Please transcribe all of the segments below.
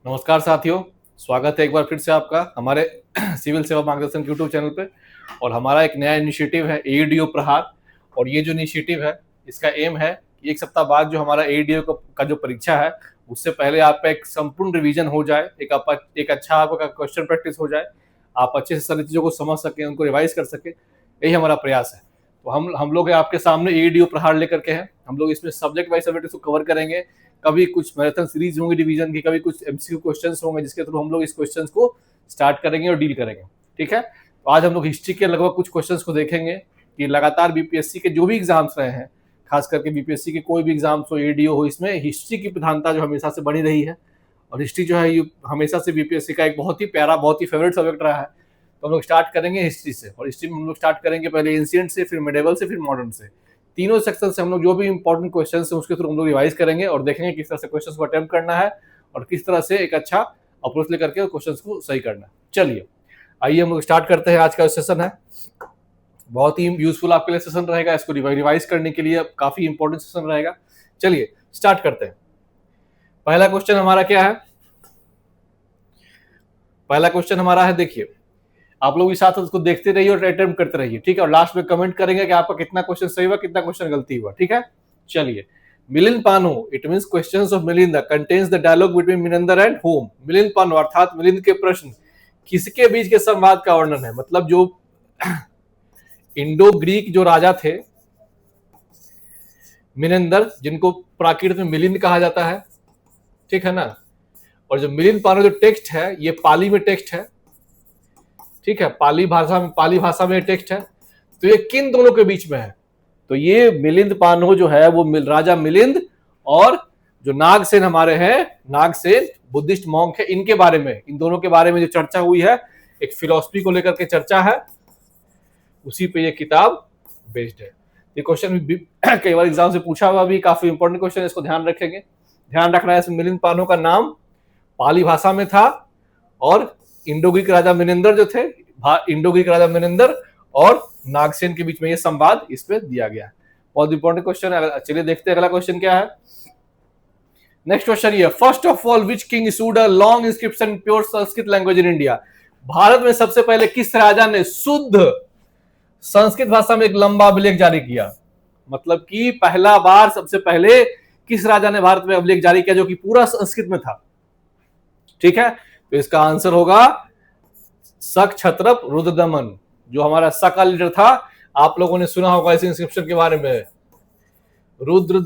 नमस्कार साथियों, स्वागत है एक बार फिर से आपका हमारे सिविल सेवा मार्गदर्शन यूट्यूब चैनल पे। और हमारा एक नया इनिशिएटिव है एईडीओ प्रहार। और ये जो इनिशिएटिव है इसका एम है कि एक सप्ताह बाद जो हमारा एईडीओ का जो परीक्षा है उससे पहले आपका एक संपूर्ण रिवीजन हो जाए, एक अच्छा आपका क्वेश्चन प्रैक्टिस हो जाए, आप अच्छे से सारी चीज़ों को समझ सकें, उनको रिवाइज कर सकें। यही हमारा प्रयास है। तो हम लोग आपके सामने एईडीओ प्रहार लेकर के हैं। हम लोग इसमें सब्जेक्ट वाइज सब्जेक्ट इसको कवर करेंगे। कभी कुछ मैराथन सीरीज होंगी डिवीजन की, कभी कुछ एमसीक्यू क्वेश्चंस होंगे जिसके थ्रू हम लोग इस क्वेश्चंस को स्टार्ट करेंगे और डील करेंगे। ठीक है, तो आज हम लोग हिस्ट्री के लगभग कुछ क्वेश्चंस को देखेंगे कि लगातार बीपीएससी के जो भी एग्जाम्स रहे हैं, खास करके बीपीएससी के कोई भी एग्जाम्स हो, एडीओ हो, इसमें हिस्ट्री की प्रधानता जो हमेशा से बनी रही है। और हिस्ट्री जो है ये हमेशा से बीपीएससी का एक बहुत ही प्यारा, बहुत ही फेवरेट सब्जेक्ट रहा है। तो हम लोग स्टार्ट करेंगे हिस्ट्री से। और हिस्ट्री में हम लोग स्टार्ट करेंगे पहले एंशिएंट से, फिर मिडिवल से, फिर मॉडर्न से। तीनों सेक्शन से हम लोग जो भी इंपॉर्टेंट क्वेश्चन है उसके थ्रू हम लोग रिवाइज करेंगे और देखेंगे किस तरह से क्वेश्चन को अटेम्प्ट करना है और किस तरह से एक अच्छा अप्रोच लेकर के क्वेश्चन को सही करना है। चलिए आइए हम लोग स्टार्ट करते हैं। आज का सेशन है बहुत ही यूजफुल आपके लिए सेशन रहेगा। इसको रिवाइज करने के लिए काफी इंपॉर्टेंट सेशन रहेगा। चलिए स्टार्ट करते हैं। पहला क्वेश्चन हमारा क्या है? पहला क्वेश्चन हमारा है, देखिए आप लोग इस साथ उसको देखते रहिए और अटेम्प्ट करते रहिए। ठीक है, और लास्ट में कमेंट करेंगे कि आपका कितना क्वेश्चन सही हुआ, कितना क्वेश्चन गलती हुआ। ठीक है, चलिए। Milind Pano, it means questions of Milind contains the dialogue between Milinder and home. Milind Pano अर्थात मिलिंद के प्रश्न किसके बीच के संवाद का वर्णन है? मतलब जो इंडो ग्रीक जो राजा थे मिलिंदर, जिनको प्राकृत में मिलिंद कहा जाता है, ठीक है ना। और जो मिलिंद पानो जो टेक्स्ट है ये पाली में टेक्स्ट है। ठीक है, पाली भाषा में टेक्स्ट है। तो ये किन दोनों के बीच में है? तो ये मिलिंद पानो जो है वो राजा मिलिंद और जो नागसेन हमारे हैं, नागसेन बुद्धिस्ट मॉन्क है, इनके बारे में, इन दोनों के बारे में जो चर्चा हुई है, एक फिलॉसफी को लेकर के चर्चा है, उसी पे ये किताब बेस्ड है। ये क्वेश्चन कई बार एग्जाम से पूछा हुआ भी, काफी इंपॉर्टेंट क्वेश्चन है, इसको ध्यान रखेंगे। ध्यान रखना है, मिलिंद पानो का नाम पाली भाषा में था और इंडो ग्रीक राजा मिलिंदर जो थे, इंडो ग्रीक राजा मिलिंदर और नागसेन के बीच में ये संवाद इस पे दिया गया है। बहुत इंपॉर्टेंट क्वेश्चन है। चलिए देखते हैं अगला क्वेश्चन क्या है। नेक्स्ट क्वेश्चन ये, first of all which king issued a long inscription in pure Sanskrit language in India? Bharat में सबसे पहले किस राजा ने शुद्ध संस्कृत भाषा में एक लंबा अभिलेख जारी किया? मतलब कि पहला बार सबसे पहले किस राजा ने भारत में अभिलेख जारी किया जो कि पूरा संस्कृत में था? ठीक है, तो इसका आंसर होगा शक क्षत्रप रुद्रदमन, जो हमारा शक का लीडर था। आप लोगों ने सुना होगा इस इंस्क्रिप्शन के बारे में। रुद्र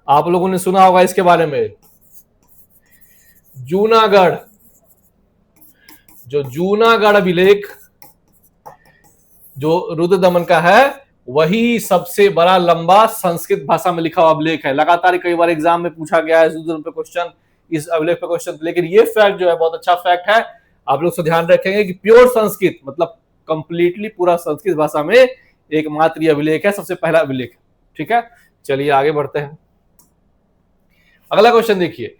आप लोगों ने सुना होगा इसके बारे में। जूनागढ़, जो जूनागढ़ अभिलेख जो रुद्रदमन का है, वही सबसे बड़ा लंबा संस्कृत भाषा में लिखा हुआ अभिलेख है। लगातार कई बार एग्जाम में पूछा गया है रुद्रदमन पे क्वेश्चन, इस अभिलेख पे क्वेश्चन। लेकिन ये फैक्ट जो है बहुत अच्छा फैक्ट है, आप लोग से ध्यान रखेंगे कि प्योर संस्कृत मतलब कंप्लीटली पूरा संस्कृत भाषा में एकमात्र ये अभिलेख है, सबसे पहला अभिलेख। ठीक है, चलिए आगे बढ़ते हैं। अगला क्वेश्चन देखिए,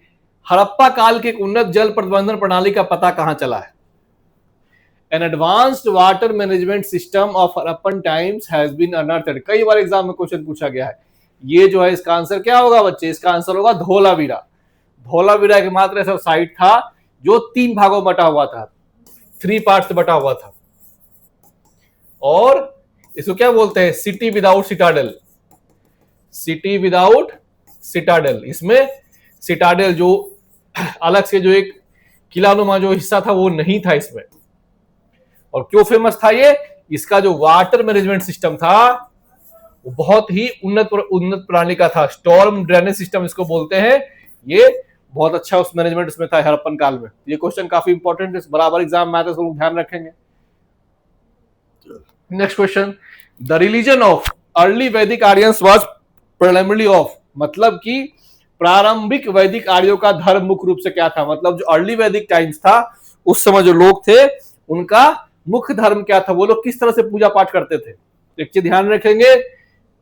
हड़प्पा काल के एक उन्नत जल प्रबंधन प्रणाली का पता कहां चला है? An advanced water management system of Harappan times has been unearthed। कई बार एग्जाम में क्वेश्चन पूछा गया है। ये जो है इसका आंसर क्या होगा बच्चे? इसका आंसर होगा धोलावीरा। धोलावीरा एकमात्र ऐसा साइट था जो 3 भागों में बटा हुआ था, 3 पार्ट से बटा हुआ था। और इसको क्या बोलते हैं? City without Citadel. City without Citadel. इसमें सिटाडेल जो अलग से जो एक किलानुमा जो हिस्सा था वो नहीं था इसमें। और क्यों फेमस था ये? इसका जो वाटर मैनेजमेंट सिस्टम था वो बहुत ही उन्नत प्रणाली का था। स्टॉर्म ड्रेनेज सिस्टम इसको बोलते हैं। ये बहुत अच्छा उस मैनेजमेंट उसमें था हड़प्पन काल में। ये क्वेश्चन काफी इंपॉर्टेंट है, बराबर एग्जाम में आता है, इसको ध्यान रखेंगे। Next question, the religion of early वैदिक आर्यंस वाज प्राइमरली ऑफ। मतलब कि प्रारंभिक वैदिक आर्यों का धर्म मुख्य रूप से क्या था? मतलब जो अर्ली वैदिक टाइम्स था उस समय जो लोग थे उनका मुख्य धर्म क्या था? वो लोग किस तरह से पूजा पाठ करते थे? एक चीज ध्यान रखेंगे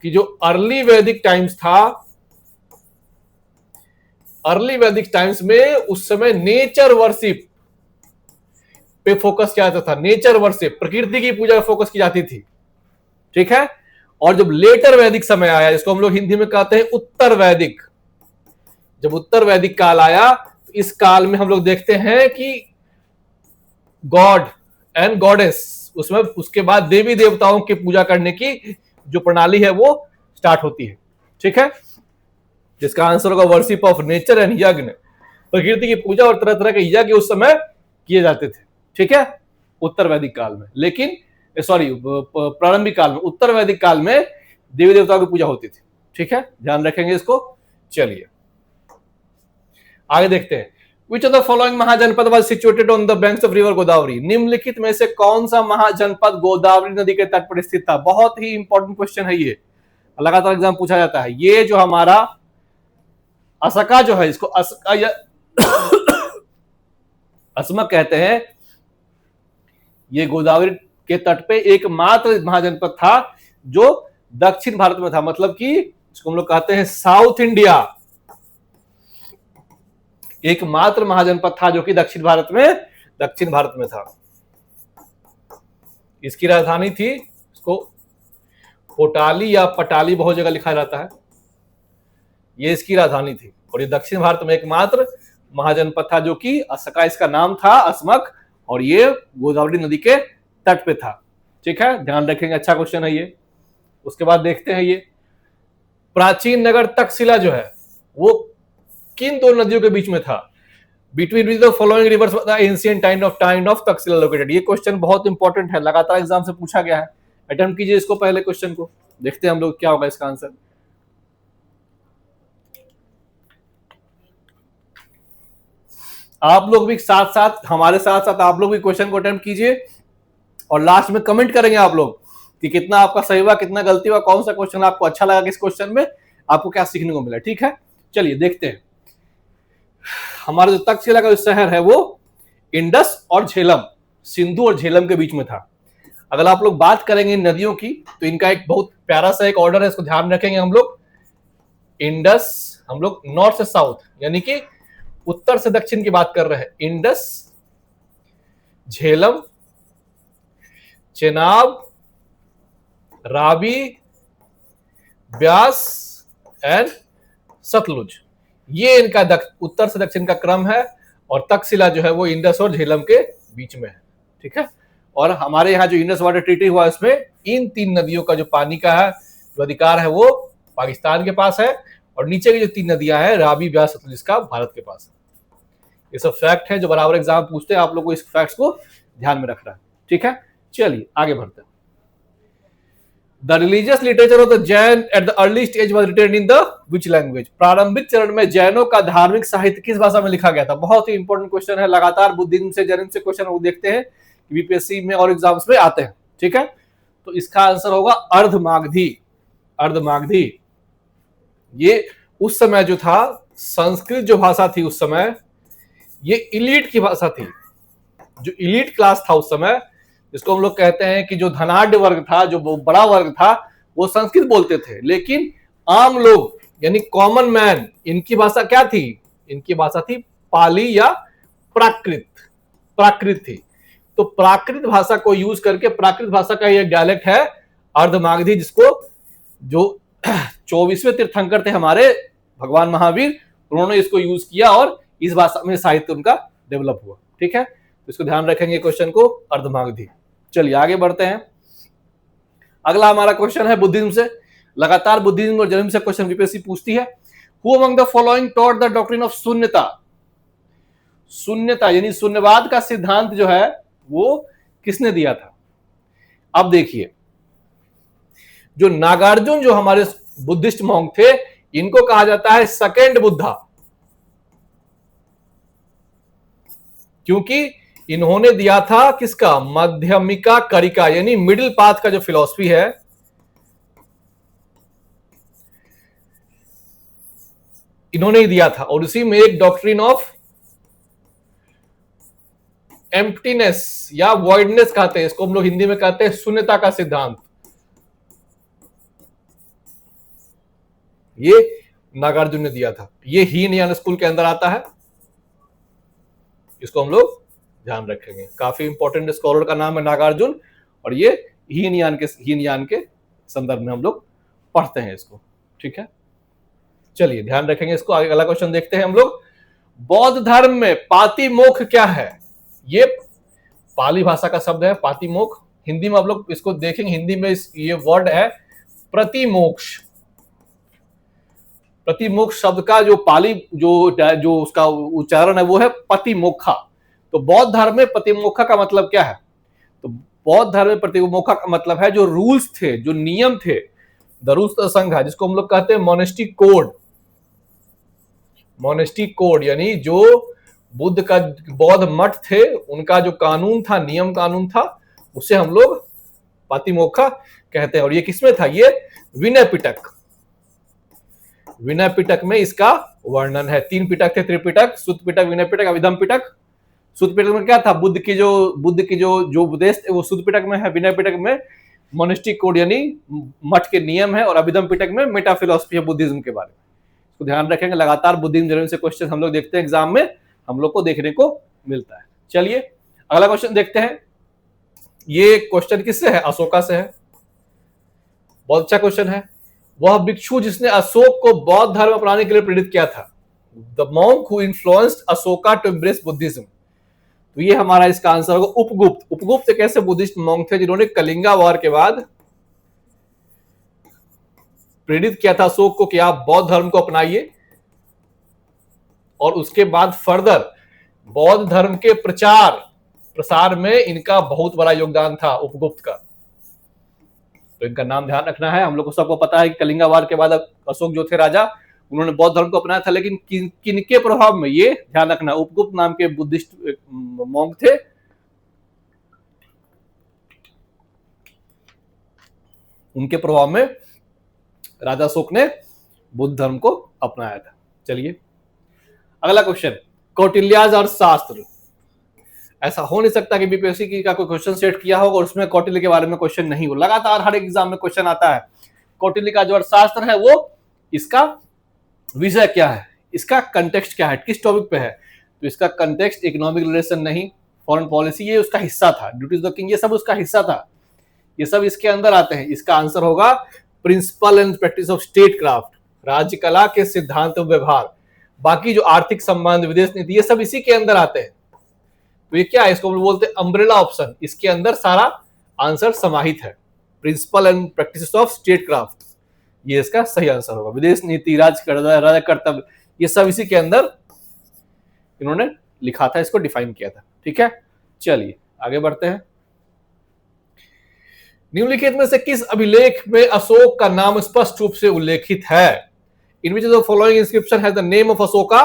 कि जो अर्ली वैदिक टाइम्स था, अर्ली वैदिक टाइम्स में उस समय नेचर वर्शिप पे फोकस किया जाता था। नेचर वर्शिप, प्रकृति की पूजा पे फोकस की जाती थी। ठीक है, और जब लेटर वैदिक समय आया, जिसको हम लोग हिंदी में कहते हैं उत्तर वैदिक, जब उत्तर वैदिक काल आया तो इस काल में हम लोग देखते हैं कि गॉड एंड गॉडेस, उसमें उसके बाद देवी देवताओं की पूजा करने की जो प्रणाली है वो स्टार्ट होती है। ठीक है, जिसका आंसर होगा वर्शिप ऑफ नेचर एंड यज्ञ। प्रकृति की पूजा और तरह तरह के यज्ञ उस समय किए जाते थे। ठीक है, उत्तर वैदिक काल में, लेकिन सॉरी प्रारंभिक काल में, उत्तर वैदिक काल में देवी देवताओं की पूजा होती थी। ठीक है, ध्यान रखेंगे इसको। चलिए आगे देखते हैं। Which of the following महाजनपद was situated on the banks of river Godavari? निम्नलिखित में से कौन सा महाजनपद गोदावरी नदी के तट पर स्थित था? बहुत ही इंपॉर्टेंट क्वेश्चन है ये, लगातार एग्जाम पूछा जाता है। ये जो हमारा असका जो है, इसको असका या अस्मक कहते हैं, ये गोदावरी के तट पे एकमात्र महाजनपद था जो दक्षिण भारत में था, मतलब कि इसको हम लोग कहते हैं साउथ इंडिया। एकमात्र महाजनपद था जो कि दक्षिण भारत में था। इसकी राजधानी थी, इसको कोटाली या पटाली बहुत जगह लिखा जाता है, ये इसकी राजधानी थी। और ये दक्षिण भारत में एकमात्र महाजनपद था जो कि असका इसका नाम था, अस्मक, और ये गोदावरी नदी के तट पे था। ठीक है, ध्यान रखेंगे, अच्छा क्वेश्चन है ये। उसके बाद देखते हैं, ये प्राचीन नगर तक्षशिला जो है वो किन दो नदियों के बीच में था? Between the following rivers the ancient time of Takshashila located. ये क्वेश्चन बहुत इंपॉर्टेंट है, लगातार एग्जाम से पूछा गया है। अटेम्प्ट कीजिए इसको, पहले क्वेश्चन को देखते हैं हम लोग क्या होगा इसका आंसर। आप लोग भी साथ साथ, हमारे साथ साथ आप लोग भी क्वेश्चन को अटेम्प्ट कीजिए और लास्ट में कमेंट करेंगे आप लोग कि कितना आपका सही हुआ, कितना गलती हुआ, कौन सा क्वेश्चन आपको अच्छा लगा, किस क्वेश्चन में आपको क्या सीखने को मिला। ठीक है, चलिए देखते हैं। हमारा जो तक्षशिला का जो शहर है वो इंडस और झेलम, सिंधु और झेलम के बीच में था। अगर आप लोग बात करेंगे नदियों की तो इनका एक बहुत प्यारा सा एक ऑर्डर है, इसको ध्यान रखेंगे हम लोग। इंडस, हम लोग नॉर्थ से साउथ यानी कि उत्तर से दक्षिण की बात कर रहे हैं। इंडस, झेलम, चेनाब, रावी, ब्यास एंड सतलुज, ये इनका उत्तर से दक्षिण का क्रम है। और तक्षशिला जो है वो इंडस और झेलम के बीच में है। ठीक है, और हमारे यहाँ जो इंडस वाटर ट्रीटी हुआ इसमें इन तीन नदियों का जो पानी का है जो अधिकार है वो पाकिस्तान के पास है, और नीचे की जो तीन नदियां हैं रावी, ब्यास, सतलुज, इसका भारत के पास है। ये सब फैक्ट है जो बराबर एग्जाम पूछते हैं, आप लोगों को इस फैक्ट्स को ध्यान में रखना है। ठीक है, चलिए आगे बढ़ते हैं। The religious literature of the Jain at the early stage was written in the which language? प्रारंभिक चरण में जैनों का धार्मिक साहित्य किस भाषा में लिखा गया था? बहुत ही इंपॉर्टेंट क्वेश्चन है, लगातार बुद्धिज्म से, जैनिज्म से क्वेश्चन वो देखते हैं, बीपीएससी में और एग्जाम्स में आते हैं। ठीक है, तो इसका आंसर होगा अर्धमागधी। अर्धमागधी ये उस समय जो था, संस्कृत जो भाषा थी उस समय, ये इलीट की भाषा थी। जो इलीट क्लास था उस समय, जिसको हम लोग कहते हैं कि जो धनाढ़ वर्ग था, जो बड़ा वर्ग था, वो संस्कृत बोलते थे। लेकिन आम लोग यानी कॉमन मैन, इनकी भाषा क्या थी? इनकी भाषा थी पाली या प्राकृत थी। तो प्राकृत भाषा को यूज करके, प्राकृत भाषा का ये डायलेक्ट है अर्धमागधी, जिसको जो 24वें तीर्थंकर थे हमारे भगवान महावीर, उन्होंने इसको यूज किया और इस भाषा में साहित्य उनका डेवलप हुआ। ठीक है, तो इसको ध्यान रखेंगे क्वेश्चन को, अर्धमागधी। चलिए आगे बढ़ते हैं। अगला हमारा क्वेश्चन है बुद्धिज्म से। लगातार बुद्धिज्म और जैनिज्म से क्वेश्चन बीपीएससी पूछती है। Who among the following taught the doctrine of शून्यता? शून्यता यानी शून्यवाद का सिद्धांत जो है वो किसने दिया था? अब देखिए, जो नागार्जुन जो हमारे बुद्धिस्ट मॉन्क थे, इनको कहा जाता है सेकेंड बुद्धा, क्योंकि इन्होंने दिया था किसका? मध्यमिका करिका यानी मिडिल पाथ का जो फिलॉसफी है, इन्होंने ही दिया था। और उसी में एक डॉक्ट्रिन ऑफ एम्प्टीनेस या वॉइडनेस कहते हैं, इसको हम लोग हिंदी में कहते हैं शून्यता का सिद्धांत, ये नागार्जुन ने दिया था। ये हीनयान स्कूल के अंदर आता है, इसको हम लोग ध्यान रखेंगे। काफी इंपॉर्टेंट स्कॉलर का नाम है नागार्जुन, और ये हीनयान के संदर्भ में हम लोग पढ़ते हैं इसको। ठीक है, चलिए ध्यान रखेंगे इसको। आगे अगला क्वेश्चन देखते हैं हम लोग। बौद्ध धर्म में पातिमोक्ष क्या है? ये पाली भाषा का शब्द है पातिमोक्ष। हिंदी में आप लोग इसको देखेंगे, हिंदी में ये वर्ड है प्रतिमोक्ष। प्रतिमोक्ष शब्द का जो पाली जो उसका उच्चारण है वो है पतिमोक्खा। तो बौद्ध धर्म में प्रतिमोक्खा का मतलब क्या है? तो बौद्ध धर्म में प्रतिमोक्खा का मतलब है जो रूल्स थे, जो नियम थे, द रूल्स ऑफ संघ, जिसको हम लोग कहते हैं मोनेस्टिक कोड। मोनेस्टिक कोड यानी जो बुद्ध का बौद्ध मठ थे उनका जो कानून था, नियम कानून था, उसे हम लोग पातिमोक्खा कहते हैं। और ये किसमें था? ये विनय पिटक। विनय पिटक में इसका वर्णन है। 3 पिटक थे, त्रिपिटक, सुत्त पिटक, विनय पिटक, अभिधम पिटक। सुत्त पिटक में क्या था? बुद्ध की जो उपदेश थे वो सुत्त पिटक में है। विनय पिटक में मोनेस्टिक कोड यानी मठ के नियम है। और अभिधम पिटक में मेटा फिलॉसफी है बुद्धिज्म के बारे में। तो ध्यान रखेंगे, लगातार बुद्धिज्म जर्नल से क्वेश्चन हम लोग देखते हैं, एग्जाम में हम लोग को देखने को मिलता है। चलिए अगला क्वेश्चन देखते हैं। ये क्वेश्चन किससे है? अशोका से है। बहुत अच्छा क्वेश्चन है। वह भिक्षु जिसने अशोक को बौद्ध धर्म अपनाने के लिए प्रेरित किया था, the monk who influenced Ashoka to embrace Buddhism. तो ये हमारा इसका आंसर होगा उपगुप्त। उपगुप्त एक ऐसे बुद्धिस्ट मॉन्क थे जिन्होंने कलिंगा वॉर के बाद प्रेरित किया था अशोक को कि आप बौद्ध धर्म को अपनाइए। और उसके बाद फर्दर बौद्ध धर्म के प्रसार में इनका बहुत बड़ा योगदान था उपगुप्त का। तो इनका नाम ध्यान रखना है। हम लोग को सबको पता है कि कलिंगा वार के बाद अशोक जो थे राजा, उन्होंने बौद्ध धर्म को अपनाया था, लेकिन किनके प्रभाव में, ये ध्यान रखना। उपगुप्त नाम के बुद्धिस्ट मॉन्क थे, उनके प्रभाव में राजा अशोक ने बुद्ध धर्म को अपनाया था। चलिए अगला क्वेश्चन, कौटिल्याज अर्थशास्त्र। ऐसा हो नहीं सकता कि बीपीएससी का कोई क्वेश्चन सेट किया होगा और उसमें कौटिल्य के बारे में क्वेश्चन नहीं हो। लगातार हर एग्जाम में क्वेश्चन आता है। कौटिल्य का जो अर्थशास्त्र है वो, इसका विषय क्या है, इसका कंटेक्स्ट क्या है, किस टॉपिक पे है? तो इसका कंटेक्स्ट इकोनॉमिक रिलेशन नहीं, फॉरेन पॉलिसी, ये उसका हिस्सा था। ड्यूटीज ऑफ द किंग, ये सब उसका हिस्सा था, ये सब इसके अंदर आते हैं। इसका आंसर होगा principle and practice of statecraft, राज्य कला के सिद्धांत व्यवहार। बाकी जो आर्थिक संबंध, विदेश नीति, ये सब इसी के अंदर आते हैं। तो ये क्या है? इसको बोलते हैं अम्ब्रेला ऑप्शन। इसके अंदर सारा आंसर समाहित है। Principle and practice of statecraft, ये इसका सही आंसर होगा। विदेश नीति, राज्य कर्तव्य, ये सब इसी के अंदर इन्होंने लिखा था, इसको डिफाइन किया था। ठीक है, चलिए आगे बढ़ते हैं। निम्नलिखित में से किस अभिलेख में अशोक का नाम स्पष्ट रूप से उल्लेखित है? In which of the following inscription has the name of Ashoka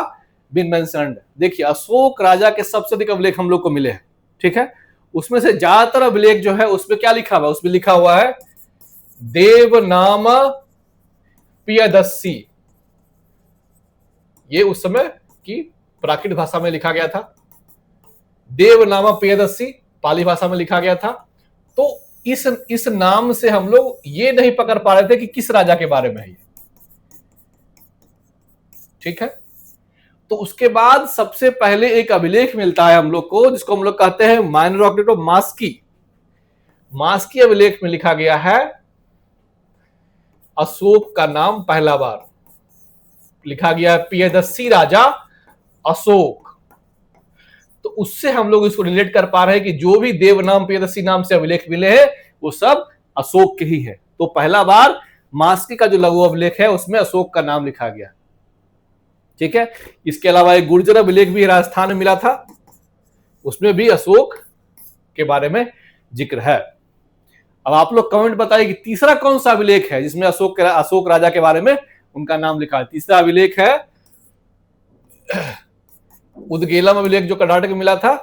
been mentioned. देखिए अशोक राजा के सबसे अधिक अभिलेख हम लोग को मिले हैं। ठीक है, उसमें से ज्यादातर अभिलेख जो है उसमें क्या लिखा हुआ है? उसमें लिखा हुआ है देवनाम पियदस्सी। ये उस समय की प्राकृत भाषा में लिखा गया था। देवनाम पियदस्सी पाली भाषा में लिखा गया था। तो इस नाम से हम लोग ये नहीं पकड़ पा रहे थे कि किस राजा के बारे में है ये। ठीक है, तो उसके बाद सबसे पहले एक अभिलेख मिलता है हम लोग को, जिसको हम लोग कहते हैं माइनर ऑक्टेट ऑफ मास्की। मास्की अभिलेख में लिखा गया है अशोक का नाम पहला बार लिखा गया है, पियदस्सी राजा अशोक। तो उससे हम लोग इसको रिलेट कर पा रहे हैं कि जो भी देवनाम पियदस्सी नाम से अभिलेख मिले हैं वो सब अशोक के ही है। तो पहला बार मास्की का जो लघु अभिलेख है उसमें अशोक का नाम लिखा गया। ठीक है, इसके अलावा एक गुर्जर अभिलेख भी राजस्थान में मिला था, उसमें भी अशोक के बारे में जिक्र है। अब आप लोग कमेंट बताइए कि तीसरा कौन सा अभिलेख है जिसमें अशोक राजा के बारे में उनका नाम लिखा है। तीसरा अभिलेख है उदगेलम अभिलेख, जो कर्नाटक में मिला था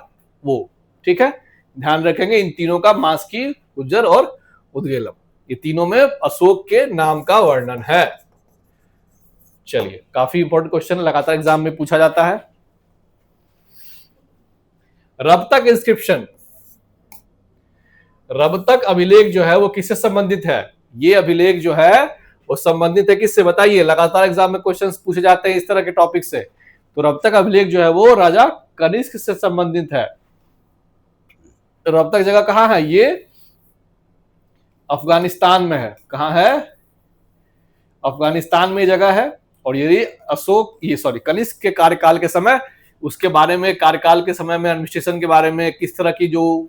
वो। ठीक है, ध्यान रखेंगे इन तीनों का, मास्की, गुर्जर और उदगेलम, ये तीनों में अशोक के नाम का वर्णन है। चलिए, काफी इंपॉर्टेंट क्वेश्चन लगातार एग्जाम में पूछा जाता है। रबतक इंस्क्रिप्शन, रबतक अभिलेख जो है वो किससे संबंधित है? ये अभिलेख जो है वो संबंधित है किससे? बताइए, लगातार एग्जाम में क्वेश्चंस पूछे जाते हैं इस तरह के टॉपिक से। तो रबतक अभिलेख जो है वो राजा कनिष्क से संबंधित है। रबतक जगह कहां है? ये अफगानिस्तान में है। कहां है? अफगानिस्तान में जगह है। और यदि कनिष्क के कार्यकाल के समय उसके बारे में, कार्यकाल के समय में एडमिनिस्ट्रेशन के बारे में, किस तरह की जो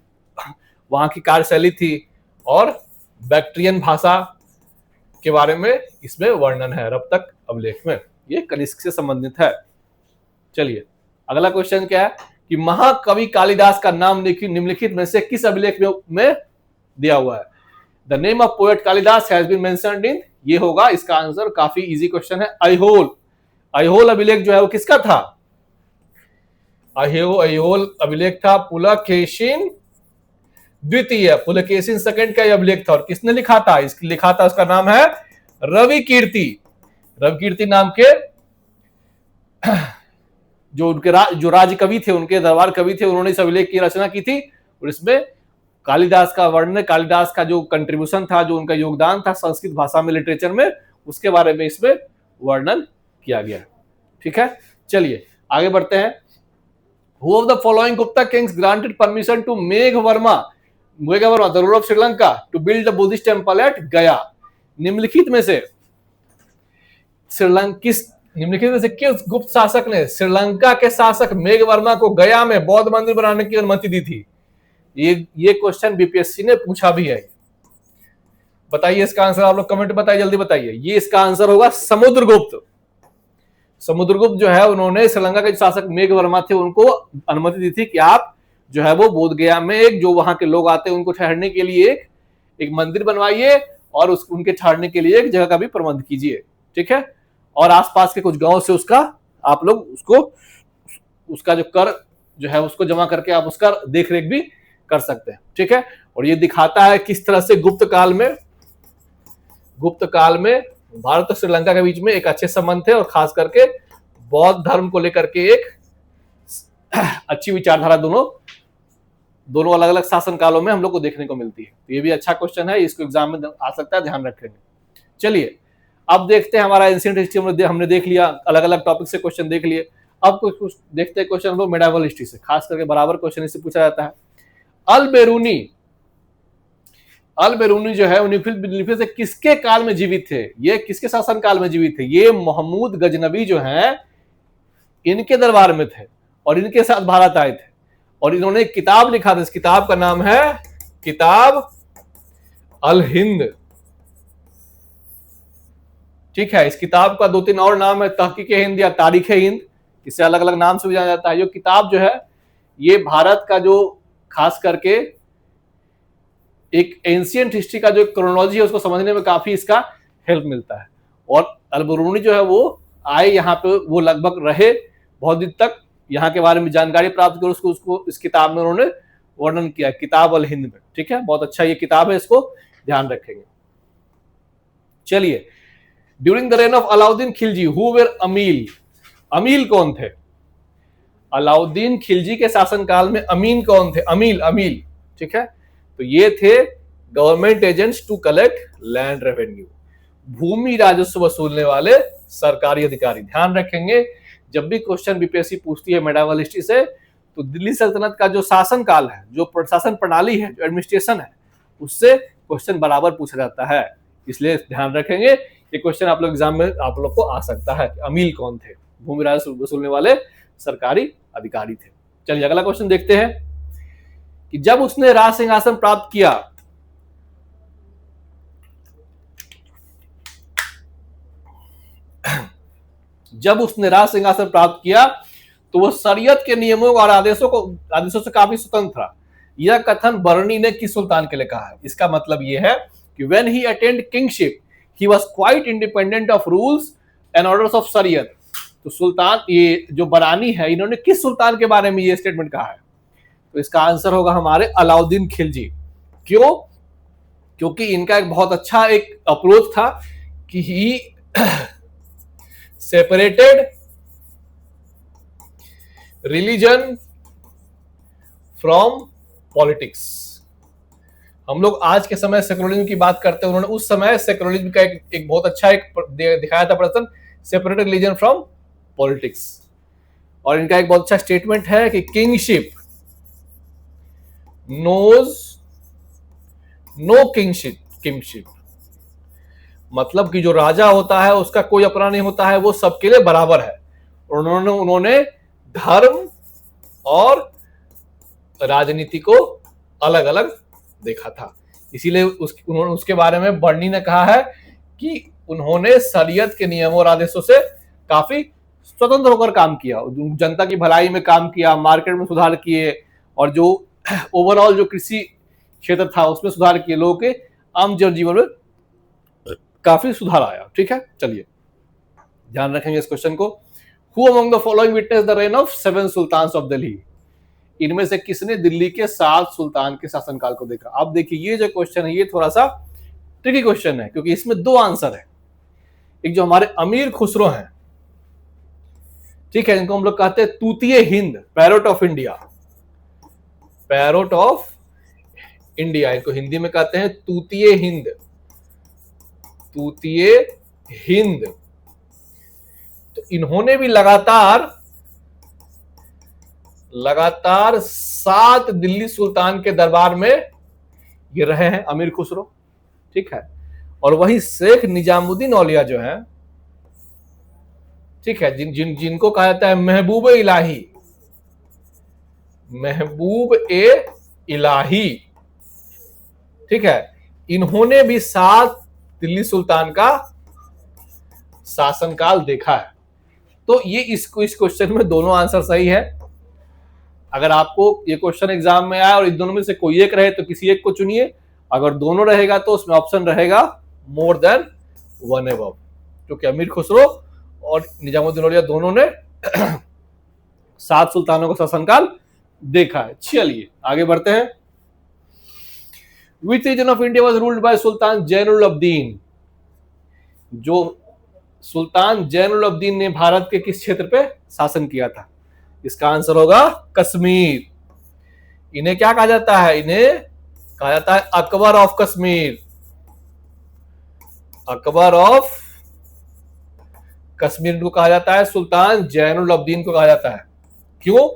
वहां की कार्यशैली थी और बैक्ट्रियन भाषा के बारे में इसमें वर्णन है रब तक अभिलेख में। ये कनिष्क से संबंधित है। चलिए अगला क्वेश्चन क्या है कि महाकवि कालिदास का नाम निम्नलिखित में से किस अभिलेख में दिया हुआ है? The name of poet Kalidas has been mentioned in, ये होगा इसका आंसर। काफी इजी क्वेश्चन है। ऐहोल, ऐहोल अभिलेख जो है वो किसका था? ऐहोल अभिलेख था पुलकेशिन द्वितीय, पुलकेशिन सेकंड का यह अभिलेख था। और किसने लिखा था? लिखा था, उसका नाम है रवि कीर्ति। रवि कीर्ति नाम के जो उनके जो राज कवि थे, उनके दरबार कवि थे, उन्होंने इस अभिलेख की रचना की थी। और इसमें कालिदास का वर्णन, कालिदास का जो कंट्रीब्यूशन था, जो उनका योगदान था संस्कृत भाषा में, लिटरेचर में, उसके बारे में इसमें वर्णन किया गया। ठीक है, चलिए आगे बढ़ते हैं। Who of the following Gupta kings granted permission to Meghavarma, the ruler of Sri Lanka, to build a Buddhist temple at Gaya? निम्नलिखित में से किस गुप्त शासक ने श्रीलंका के शासक मेघवर्मा को गया में बौद्ध मंदिर बनाने की अनुमति दी थी? ये क्वेश्चन बीपीएससी ने पूछा भी है। बताइए इसका आंसर, आप लोग कमेंट बताइए, जल्दी बताइए। ये इसका आंसर होगा समुद्रगुप्त। समुद्रगुप्त जो है, उन्होंने श्रीलंका के शासक मेघवर्मा थे, उनको अनुमति दी थी कि आप जो है वो बोध गया में एक, जो वहां के लोग आते हैं उनको ठहरने के लिए एक मंदिर बनवाइए और उनके ठहरने के लिए एक जगह का भी प्रबंध कीजिए। ठीक है, और आसपास के कुछ गांव से उसका आप लोग उसका जो कर जो है उसको जमा करके आप उसका देख रेख भी कर सकते हैं। ठीक है, और ये दिखाता है किस तरह से गुप्त काल में भारत और श्रीलंका के बीच में एक अच्छे संबंध थे, और खास करके बौद्ध धर्म को लेकर के एक अच्छी विचारधारा दोनों अलग अलग शासन कालों में हम लोग को देखने को मिलती है। तो ये भी अच्छा क्वेश्चन है, इसको एग्जाम में आ सकता है, ध्यान रखेंगे। चलिए अब देखते हैं हमारा एंशिएंट हिस्ट्री में हमने देख लिया, अलग अलग टॉपिक से क्वेश्चन देख लिए। अब कुछ देखते हैं क्वेश्चन हम लोग मेडाइवल हिस्ट्री से, खास करके बराबर क्वेश्चन इससे पूछा जाता है। अल बेरूनी जो है निम्नलिखित से किसके काल में जीवित थे? ये किसके शासन काल में जीवित थे? ये महमूद गजनबी जो हैं, इनके दरबार में थे और इनके साथ भारत आए थे, और इन्होंने एक किताब लिखा था। इस किताब का नाम है किताब अल हिंद। ठीक है, इस किताब का 2-3 और नाम है, तहकीक हिंद या तारीख हिंद, इससे अलग अलग नाम से भी जाना जाता है। जो किताब जो है ये भारत का जो खास करके एक एंशिएंट हिस्ट्री का जो क्रोनोलॉजी है उसको समझने में काफी इसका हेल्प मिलता है। और अल बेरूनी जो है वो आए यहाँ पे, वो लगभग रहे बहुत दिन तक, यहाँ के बारे में जानकारी प्राप्त कर उसको इस किताब में उन्होंने वर्णन किया, किताब अल हिंद में। ठीक है, बहुत अच्छा ये किताब है, इसको ध्यान रखेंगे। चलिए, during the reign of Alauddin Khilji who were amil, अमील कौन थे? अलाउद्दीन खिलजी के शासनकाल में अमीन कौन थे? अमील। ठीक है, तो ये थे government agents to collect land revenue, भूमि राजस्व वसूलने वाले सरकारी अधिकारी। ध्यान रखेंगे, जब भी क्वेश्चन बीपीएससी पूछती है मेडाइवल हिस्ट्री से, तो दिल्ली सल्तनत का जो शासन काल है, जो प्रशासन प्रणाली है, जो एडमिनिस्ट्रेशन है, उससे क्वेश्चन बराबर पूछा जाता है। इसलिए ध्यान रखेंगे, ये क्वेश्चन आप लोग एग्जाम में आप लोग को आ सकता है। अमील कौन थे? भूमि राजस्व वसूलने वाले सरकारी अधिकारी थे। चलिए अगला क्वेश्चन देखते हैं कि जब उसने राज सिंहासन प्राप्त किया, तो वह शरीयत के नियमों और आदेशों से काफी स्वतंत्र था। यह कथन बर्नी ने किस सुल्तान के लिए कहा है? इसका मतलब यह है कि when he attained kingship he was quite independent of rules and orders of शरीयत। तो सुल्तान, ये जो बरानी है, इन्होंने किस सुल्तान के बारे में ये स्टेटमेंट कहा है? तो इसका आंसर होगा हमारे अलाउद्दीन खिलजी। क्यों? क्योंकि इनका एक बहुत अच्छा एक अप्रोच था कि ही सेपरेटेड रिलीजन फ्रॉम पॉलिटिक्स। हम लोग आज के समय सेक्युलरिज्म की बात करते हैं, उन्होंने उस समय सेक्युलरिज्म का एक बहुत अच्छा एक दिखाया था प्रश्न, सेपरेटेड रिलीजन फ्रॉम पॉलिटिक्स। और इनका एक बहुत अच्छा स्टेटमेंट है कि किंगशिप नोज नो किंगशिप मतलब कि जो राजा होता है उसका कोई अपना नहीं होता है, वो सबके लिए बराबर है। उन्होंने धर्म और राजनीति को अलग अलग देखा था। इसीलिए उसके बारे में बर्नी ने कहा है कि उन्होंने शरीयत के नियमों और आदेशों से काफी स्वतंत्र होकर काम किया, जनता की भलाई में काम किया, मार्केट में सुधार किए, और जो ओवरऑल जो कृषि क्षेत्र था उसमें सुधार किए, लोगों के आम जनजीवन में काफी सुधार आया। ठीक है, चलिए ध्यान रखेंगे इस क्वेश्चन को। Who among the following witness the reign of 7 sultans of Delhi? इनमें से किसने दिल्ली के 7 सुल्तान के शासनकाल को देखा? अब देखिए ये जो क्वेश्चन है ये थोड़ा सा ट्रिकी क्वेश्चन है, क्योंकि इसमें 2 आंसर है। एक जो हमारे अमीर खुसरो हैं, ठीक है, इनको हम लोग कहते हैं Tutiya Hind, parrot of India, parrot of India, इनको हिंदी में कहते हैं तूतीय हिंद, तूतीय हिंद। तो इन्होंने भी लगातार 7 दिल्ली सुल्तान के दरबार में ये रहे हैं अमीर खुसरो। ठीक है, और वही शेख निजामुद्दीन औलिया जो है, ठीक है, जिनको कहा जाता है महबूब इलाही, महबूब ए इलाही, ठीक है, इन्होंने भी 7 दिल्ली सुल्तान का शासनकाल देखा है। तो ये इस क्वेश्चन में दोनों आंसर सही है। अगर आपको ये क्वेश्चन एग्जाम में आया और इन दोनों में से कोई एक रहे तो किसी एक को चुनिए, अगर दोनों रहेगा तो उसमें ऑप्शन रहेगा मोर देन वन एबव, क्योंकि अमीर खुसरो और निजामुद्दीन औलिया दोनों ने 7 सुल्तानों का शासनकाल देखा है। चलिए आगे बढ़ते हैं। Which region of India was ruled by सुल्तान जैनुल अब्दीन? जो सुल्तान जैनुल अब्दीन ने भारत के किस क्षेत्र पे शासन किया था? इसका आंसर होगा कश्मीर। इन्हें क्या कहा जाता है? इन्हें कहा जाता है अकबर ऑफ कश्मीर, अकबर ऑफ कश्मीर को कहा जाता है, सुल्तान जैनुल अब्दीन को कहा जाता है। क्यों?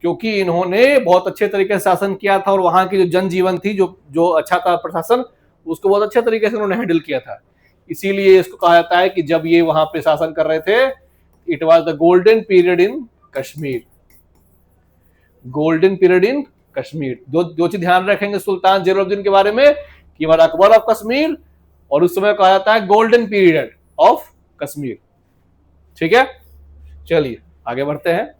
क्योंकि इन्होंने बहुत अच्छे तरीके से शासन किया था और वहां की जो जनजीवन थी, जो अच्छा था प्रशासन, उसको बहुत अच्छे तरीके से उन्होंने हैंडल किया था। इसीलिए इसको कहा जाता है कि जब ये वहां पे शासन कर रहे थे, it was the golden period in Kashmir, golden period in Kashmir. दो चीज ध्यान रखेंगे सुल्तान जैनुलब्दीन के बारे में कि हमारा अकबर ऑफ कश्मीर, और उस समय कहा जाता है गोल्डन पीरियड ऑफ कश्मीर। ठीक है, चलिए आगे बढ़ते हैं।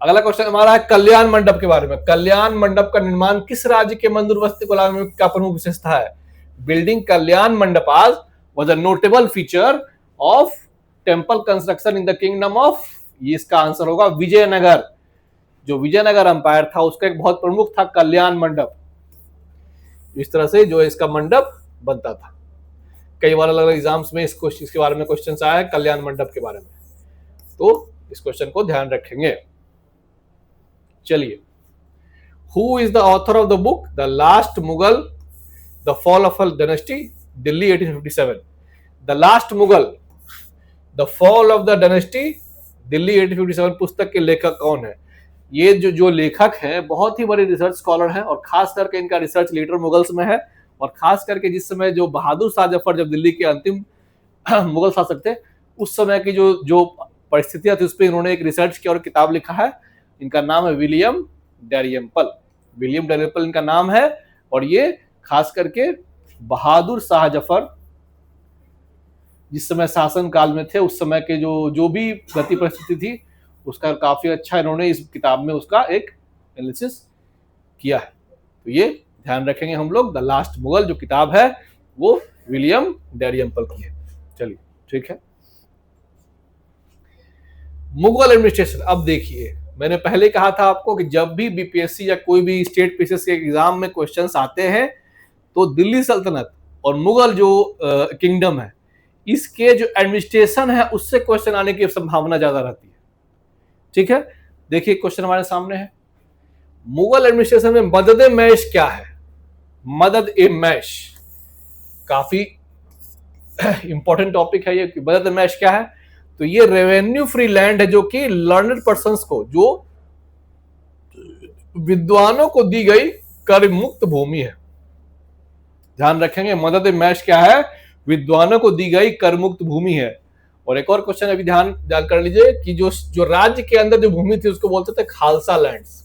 अगला क्वेश्चन हमारा है कल्याण मंडप के बारे में। कल्याण मंडप का निर्माण किस राज्य के मंदिर वस्ती कोलार का प्रमुख विशेषता है? Building Kalyan mandapas was a notable feature of temple construction in the kingdom of, ये इसका आंसर होगा विजयनगर। जो विजयनगर अंपायर था उसका एक बहुत प्रमुख था कल्याण मंडप। इस तरह से जो इसका मंडप बनता था। कई बार अलग अलग एग्जाम्स में इसके बारे में क्वेश्चन आया है कल्याण मंडप के बारे में, तो इस क्वेश्चन को ध्यान रखेंगे। चलिए, who is the author of the book the last Mughal the fall of a dynasty Delhi 1857? The last Mughal the fall of the dynasty Delhi 1857 पुस्तक के लेखक कौन है? ये जो लेखक हैं बहुत ही बड़े रिसर्च स्कॉलर हैं, और खास करके इनका रिसर्च लीडर मुगल्स में है, और खास करके जिस समय जो बहादुर शाह जफर जब दिल्ली के अंतिम मुगल शासक थे, उस समय की जो परिस्थितियां थी उस पर इन्होंने एक रिसर्च किया और किताब लिखा है। इनका नाम है विलियम डैलियम्पल। विलियम डैलियम्पल इनका नाम है, और ये खास करके बहादुर शाह जफर जिस समय शासन काल में थे उस समय के जो भी गति परिस्थिति थी उसका काफी अच्छा इन्होंने इस किताब में उसका एक एनालिसिस किया है। तो ये ध्यान रखेंगे हम लोग। द लास्ट मुगल जो किताब है वो विलियम डैलियम्पल की है। चलिए ठीक है। मुगल एडमिनिस्ट्रेशन। अब देखिए, मैंने पहले कहा था आपको कि जब भी बीपीएससी या कोई भी स्टेट पीसीएस के एग्जाम में क्वेश्चंस आते हैं तो दिल्ली सल्तनत और मुगल जो किंगडम है इसके जो एडमिनिस्ट्रेशन है उससे क्वेश्चन आने की संभावना ज्यादा रहती है। ठीक है, देखिए क्वेश्चन हमारे सामने है, मुगल एडमिनिस्ट्रेशन में मदद मैश क्या है? मदद ए मैश काफी इंपॉर्टेंट टॉपिक है ये कि मदद मैश क्या है। तो ये रेवेन्यू फ्री लैंड है जो कि लर्नड पर्संस को, जो विद्वानों को दी गई कर मुक्त भूमि है। ध्यान रखेंगे, मदद मैश क्या है? विद्वानों को दी गई कर मुक्त भूमि है। और एक और क्वेश्चन अभी ध्यान कर लीजिए कि जो राज्य के अंदर जो भूमि थी उसको बोलते थे खालसा लैंड्स।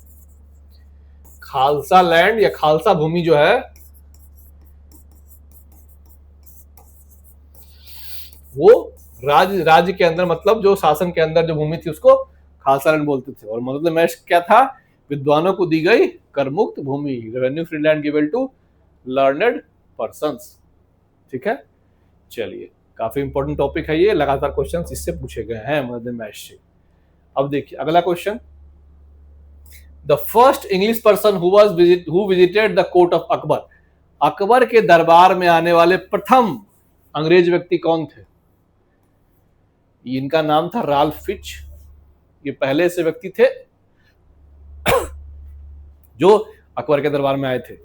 खालसा लैंड या खालसा भूमि जो है वो राज्य के अंदर, मतलब जो शासन के अंदर जो भूमि थी उसको खालसा लैंड बोलते थे। और मतलब मैच क्या था, विद्वानों को दी गई कर मुक्त भूमि, revenue free land given to learned persons. ठीक है, चलिए काफी इंपॉर्टेंट टॉपिक है ये, लगातार क्वेश्चन इससे पूछे गए हैं मध्य मैच से। अब देखिए अगला question, the first English person who visited the court of Akbar. Akbar के दरबार में आने वाले प्रथम अंग्रेज व्यक्ति कौन थे? इनका नाम था राल्फ फिच। ये पहले से व्यक्ति थे जो अकबर के दरबार में आए थे।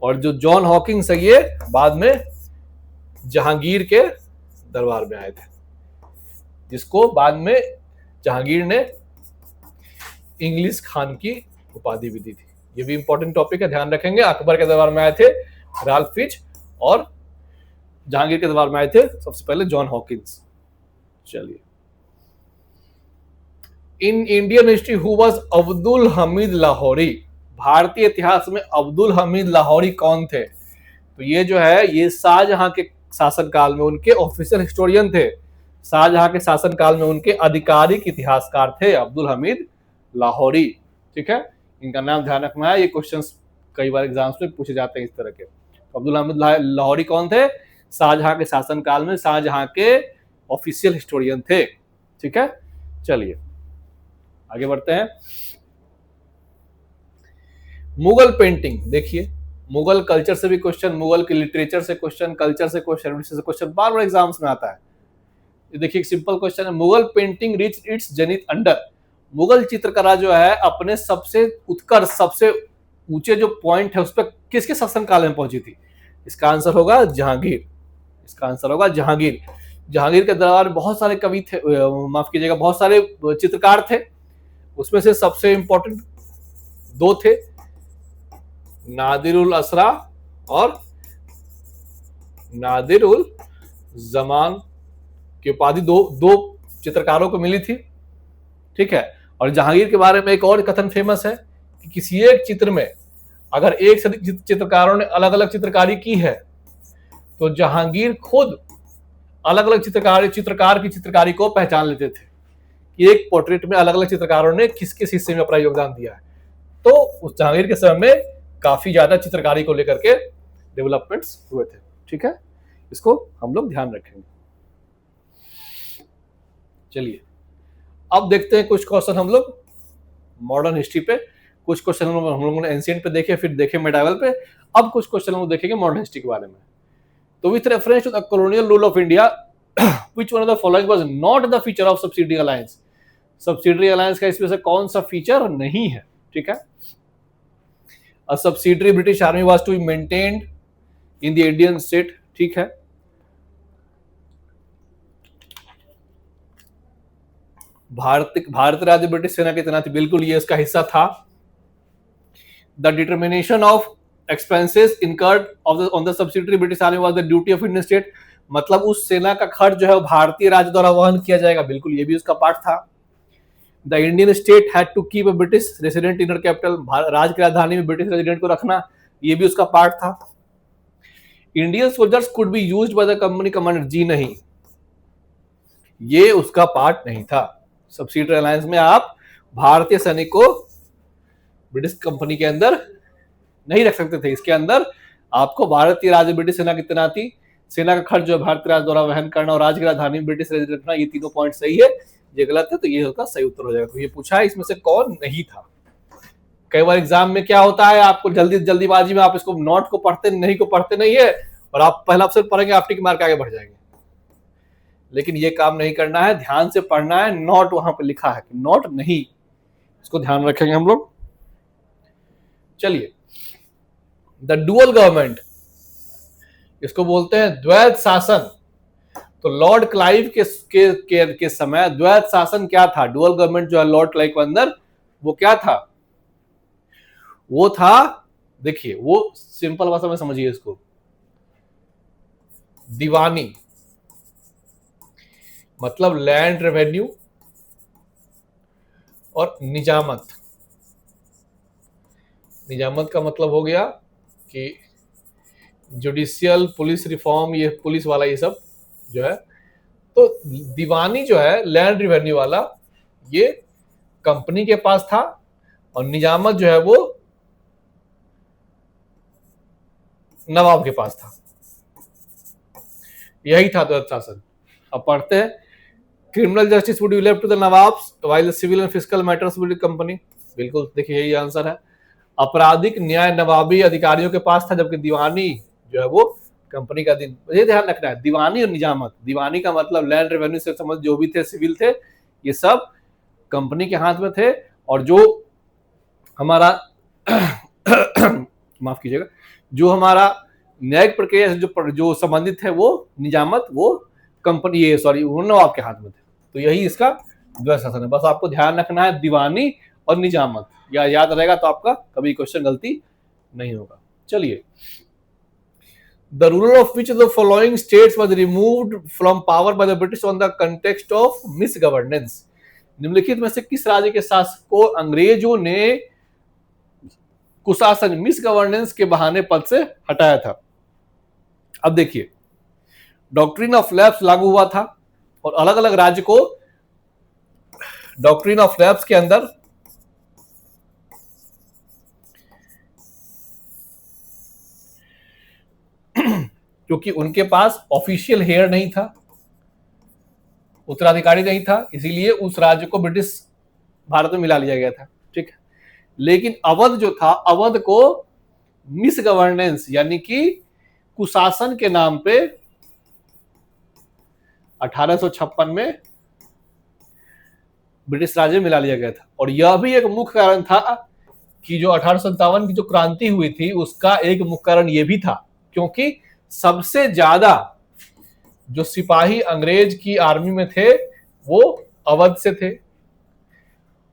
और जो जॉन हॉकिंस है ये बाद में जहांगीर के दरबार में आए थे, जिसको बाद में जहांगीर ने इंग्लिश खान की उपाधि भी दी थी। ये भी इंपॉर्टेंट टॉपिक है, ध्यान रखेंगे। अकबर के दरबार में आए थे राल्फ फिच और जहांगीर के दरबार में आए थे सबसे पहले जॉन हॉकिंस। चलिए, in Indian history who was Abdul Hamid Lahori. भारतीय इतिहास में अब्दुल हमीद लाहौरी कौन थे? तो ये जो है ये शाहजहां के शासनकाल में उनके ऑफिशियल हिस्टोरियन थे। शाहजहां के शासनकाल में उनके आधिकारिक इतिहासकार थे अब्दुल हमीद लाहौरी। ठीक है, इनका नाम ध्यान रखना है, ये क्वेश्चंस कई बार एग्जाम्स में पूछे जाते हैं इस तरह के। तो अब्दुल हमीद लाहौरी कौन थे? शाहजहां के शासनकाल में शाहजहां के ऑफिशियल हिस्टोरियन थे। ठीक है, चलिए आगे बढ़ते हैं। मुगल पेंटिंग, देखिए मुगल कल्चर से भी क्वेश्चन, मुगल के लिटरेचर से क्वेश्चन, कल्चर से क्वेश्चन, से क्वेश्चन बार बार एग्जाम्स में आता है। ये देखिए एक सिंपल क्वेश्चन है, Mughal painting reach its zenith under. Mughal चित्रकला जो है अपने सबसे उत्कर्ष, सबसे ऊंचे जो पॉइंट है उस पर किसके शासनकाल में पहुंची थी? इसका आंसर होगा जहांगीर। इसका आंसर होगा जहांगीर। जहांगीर के दरबार में बहुत सारे कवि थे, माफ कीजिएगा, बहुत सारे चित्रकार थे। उसमें से सबसे इंपॉर्टेंट दो थे, नादिरुल असरा और नादिरुल जमान की उपाधि दो चित्रकारों को मिली थी। ठीक है, और जहांगीर के बारे में एक और कथन फेमस है कि किसी एक चित्र में अगर एक से अधिक चित्रकारों ने अलग अलग चित्रकारी की है तो जहांगीर खुद अलग अलग चित्रकार की चित्रकारी को पहचान लेते थे कि एक पोर्ट्रेट में अलग अलग चित्रकारों ने किस किस हिस्से में अपना योगदान दिया है। तो उस जहांगीर के समय में काफी ज्यादा चित्रकारी को लेकर के डेवलपमेंट्स हुए थे। ठीक है, इसको हम लोग ध्यान रखेंगे। चलिए अब देखते हैं कुछ क्वेश्चन हम लोग मॉडर्न हिस्ट्री पे, कुछ क्वेश्चन हम लोगों ने एंशिएंट पे देखे, फिर देखे मेडाइवल पे, अब कुछ क्वेश्चन हम लोग देखेंगे मॉडर्न हिस्ट्री के बारे में। तो with reference to the colonial rule of India which one of the following was not the feature of subsidiary alliance. Subsidiary alliance का इसमें से कौन सा फीचर नहीं है? ठीक है, A subsidiary British army was to be maintained in the Indian state। ठीक है, भारत राज्य ब्रिटिश सेना की तैनाती, बिल्कुल ये इसका हिस्सा था। The determination of expenses incurred on the subsidiary British army was the duty of Indian state। मतलब उस सेना का खर्च जो है भारतीय राज्य द्वारा वहन किया जाएगा, बिल्कुल ये भी उसका पार्ट था। The Indian state had to keep a British resident in her capital। राज्य की राजधानी में ब्रिटिश रेजिडेंट को रखना, ये भी उसका पार्ट था। Indian soldiers could be used by the company commander। जी नहीं, ये उसका पार्ट नहीं था। सब्सिडियरी अलायंस में आप भारतीय सैनिक को ब्रिटिश कंपनी के अंदर नहीं रख सकते थे। इसके अंदर आपको भारतीय राज्य ब्रिटिश सेना की तैनाती, सेना का खर्च जो भारतीय राज्य द्वारा वहन करना और राज्य की राजधानी में ब्रिटिश रेजिडेंट रखना, ये तीनों पॉइंट सही है। ये गलत है तो ये उसका सही उत्तर हो जाएगा। तो ये पूछा है इसमें से कौन नहीं था। कई बार एग्जाम में क्या होता है, आपको जल्दीबाजी में आप इसको नोट को पढ़ते नहीं है और आप पहला अवसर पढ़ेंगे, आप टिक मार के आगे बढ़ जाएंगे। लेकिन ये काम नहीं करना है, ध्यान से पढ़ना है। नोट वहां पे लिखा है कि नोट नहीं, इसको ध्यान रखेंगे हम लोग। चलिए, द डुअल गवर्नमेंट, इसको बोलते हैं द्वैत शासन। तो लॉर्ड क्लाइव के समय द्वैत शासन क्या था? डुअल गवर्नमेंट जो है लॉर्ड क्लाइव के अंदर, वो क्या था? वो था, देखिए वो सिंपल भाषा में समझिए इसको, दीवानी मतलब लैंड रेवेन्यू और निजामत। निजामत का मतलब हो गया कि जुडिशियल, पुलिस रिफॉर्म, ये पुलिस वाला ये सब जो है। तो दीवानी जो है लैंड रेवेन्यू वाला, ये कंपनी के पास था, और निजामत जो है वो नवाब के पास था। यही था द्वैत शासन। अब पढ़ते हैं, criminal justice would be left to the nawabs while the civil and fiscal matters would be company. बिल्कुल, देखिए यही आंसर है। आपराधिक न्याय नवाबी अधिकारियों के पास था, जबकि दीवानी जो है वो कंपनी का दिन। ये ध्यान रखना है, दीवानी और निजामत। दीवानी का मतलब लैंड रेवेन्यू से समझ जो भी थे, सिविल थे, ये सब कंपनी के हाथ में थे, और जो हमारा माफ कीजिएगा, जो हमारा न्यायिक प्रक्रिया से जो संबंधित है वो निजामत, वो कंपनी, ये सॉरी, वो नवाब के हाथ में थे। तो यही इसका द्वैत शासन है। बस आपको ध्यान रखना है दीवानी और निजामत, या याद रहेगा तो आपका कभी क्वेश्चन गलती नहीं होगा। चलिए, the ruler of which of the following states was removed from power by the British on the context of misgovernance. निम्नलिखित में से किस राज्य के शासक को अंग्रेजों ने कुशासन, मिसगवर्नेंस के बहाने पद से हटाया था? अब देखिए, डॉक्ट्रिन ऑफ लैप्स लागू हुआ था, और अलग अलग राज्य को डॉक्ट्रिन ऑफ लैप्स के अंदर क्योंकि उनके पास ऑफिशियल हेयर नहीं था, उत्तराधिकारी नहीं था, इसीलिए उस राज्य को ब्रिटिश भारत में मिला लिया गया था। ठीक है, लेकिन अवध जो था, अवध को मिस गवर्नेंस यानी कि कुशासन के नाम पे 1856 में ब्रिटिश राज्य में मिला लिया गया था। और यह भी एक मुख्य कारण था कि जो 1857 की जो क्रांति हुई थी, उसका एक मुख्य कारण यह भी था, क्योंकि सबसे ज्यादा जो सिपाही अंग्रेज की आर्मी में थे वो अवध से थे,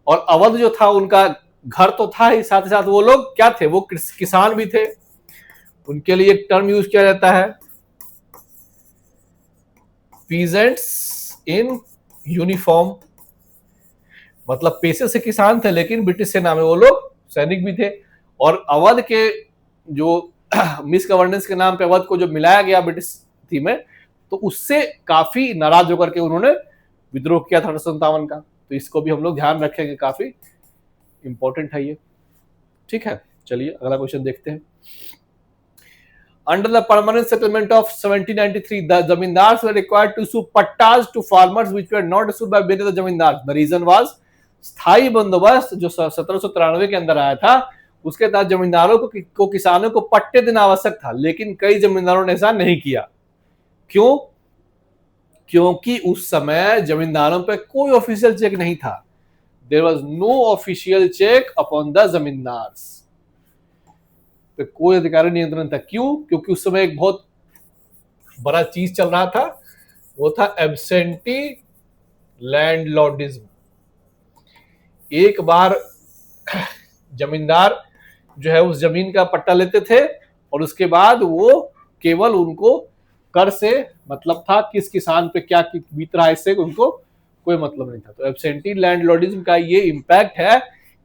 और अवध जो था उनका घर तो था ही, साथ ही साथ वो लोग क्या थे, वो किसान भी थे। उनके लिए एक टर्म यूज किया जाता है, पीजेंट्स इन यूनिफॉर्म, मतलब पेशे से किसान थे, लेकिन ब्रिटिश सेना में वो लोग सैनिक भी थे। और अवध के जो मिस गवर्नेंस के नाम पे अवध को जो मिलाया गया ब्रिटिश थी में, तो उससे काफी नाराज होकर के उन्होंने विद्रोह किया था 1857 का। तो इसको भी हम लोग ध्यान रखेंगे, काफी इंपॉर्टेंट है ये। ठीक है, चलिए अगला क्वेश्चन देखते हैं। Under the permanent settlement of 1793, the zamindars were required to issue pattas to farmers which were not issued by many of the zamindars. The reason was स्थायी बंदोबस्त जो 1793 के अंदर आया था, उसके तहत जमींदारों को किसानों को पट्टे देना आवश्यक था, लेकिन कई जमींदारों ने ऐसा नहीं किया। क्यों? क्योंकि उस समय जमींदारों पे कोई ऑफिशियल चेक नहीं था। There was no official check upon the zamindars, पे कोई अधिकारी नियंत्रण था। क्यों? क्योंकि उस समय एक बहुत बड़ा चीज चल रहा था, वो था एब्सेंटी लैंडलॉर्डिज्म। एक बार जमींदार जो है उस जमीन का पट्टा लेते थे, और उसके बाद वो केवल उनको कर से मतलब था, किस किसान पे क्या बीत रहा है इससे उनको कोई मतलब नहीं था। तो एब्सेंटी लैंडलॉर्डिज्म का ये इंपैक्ट है,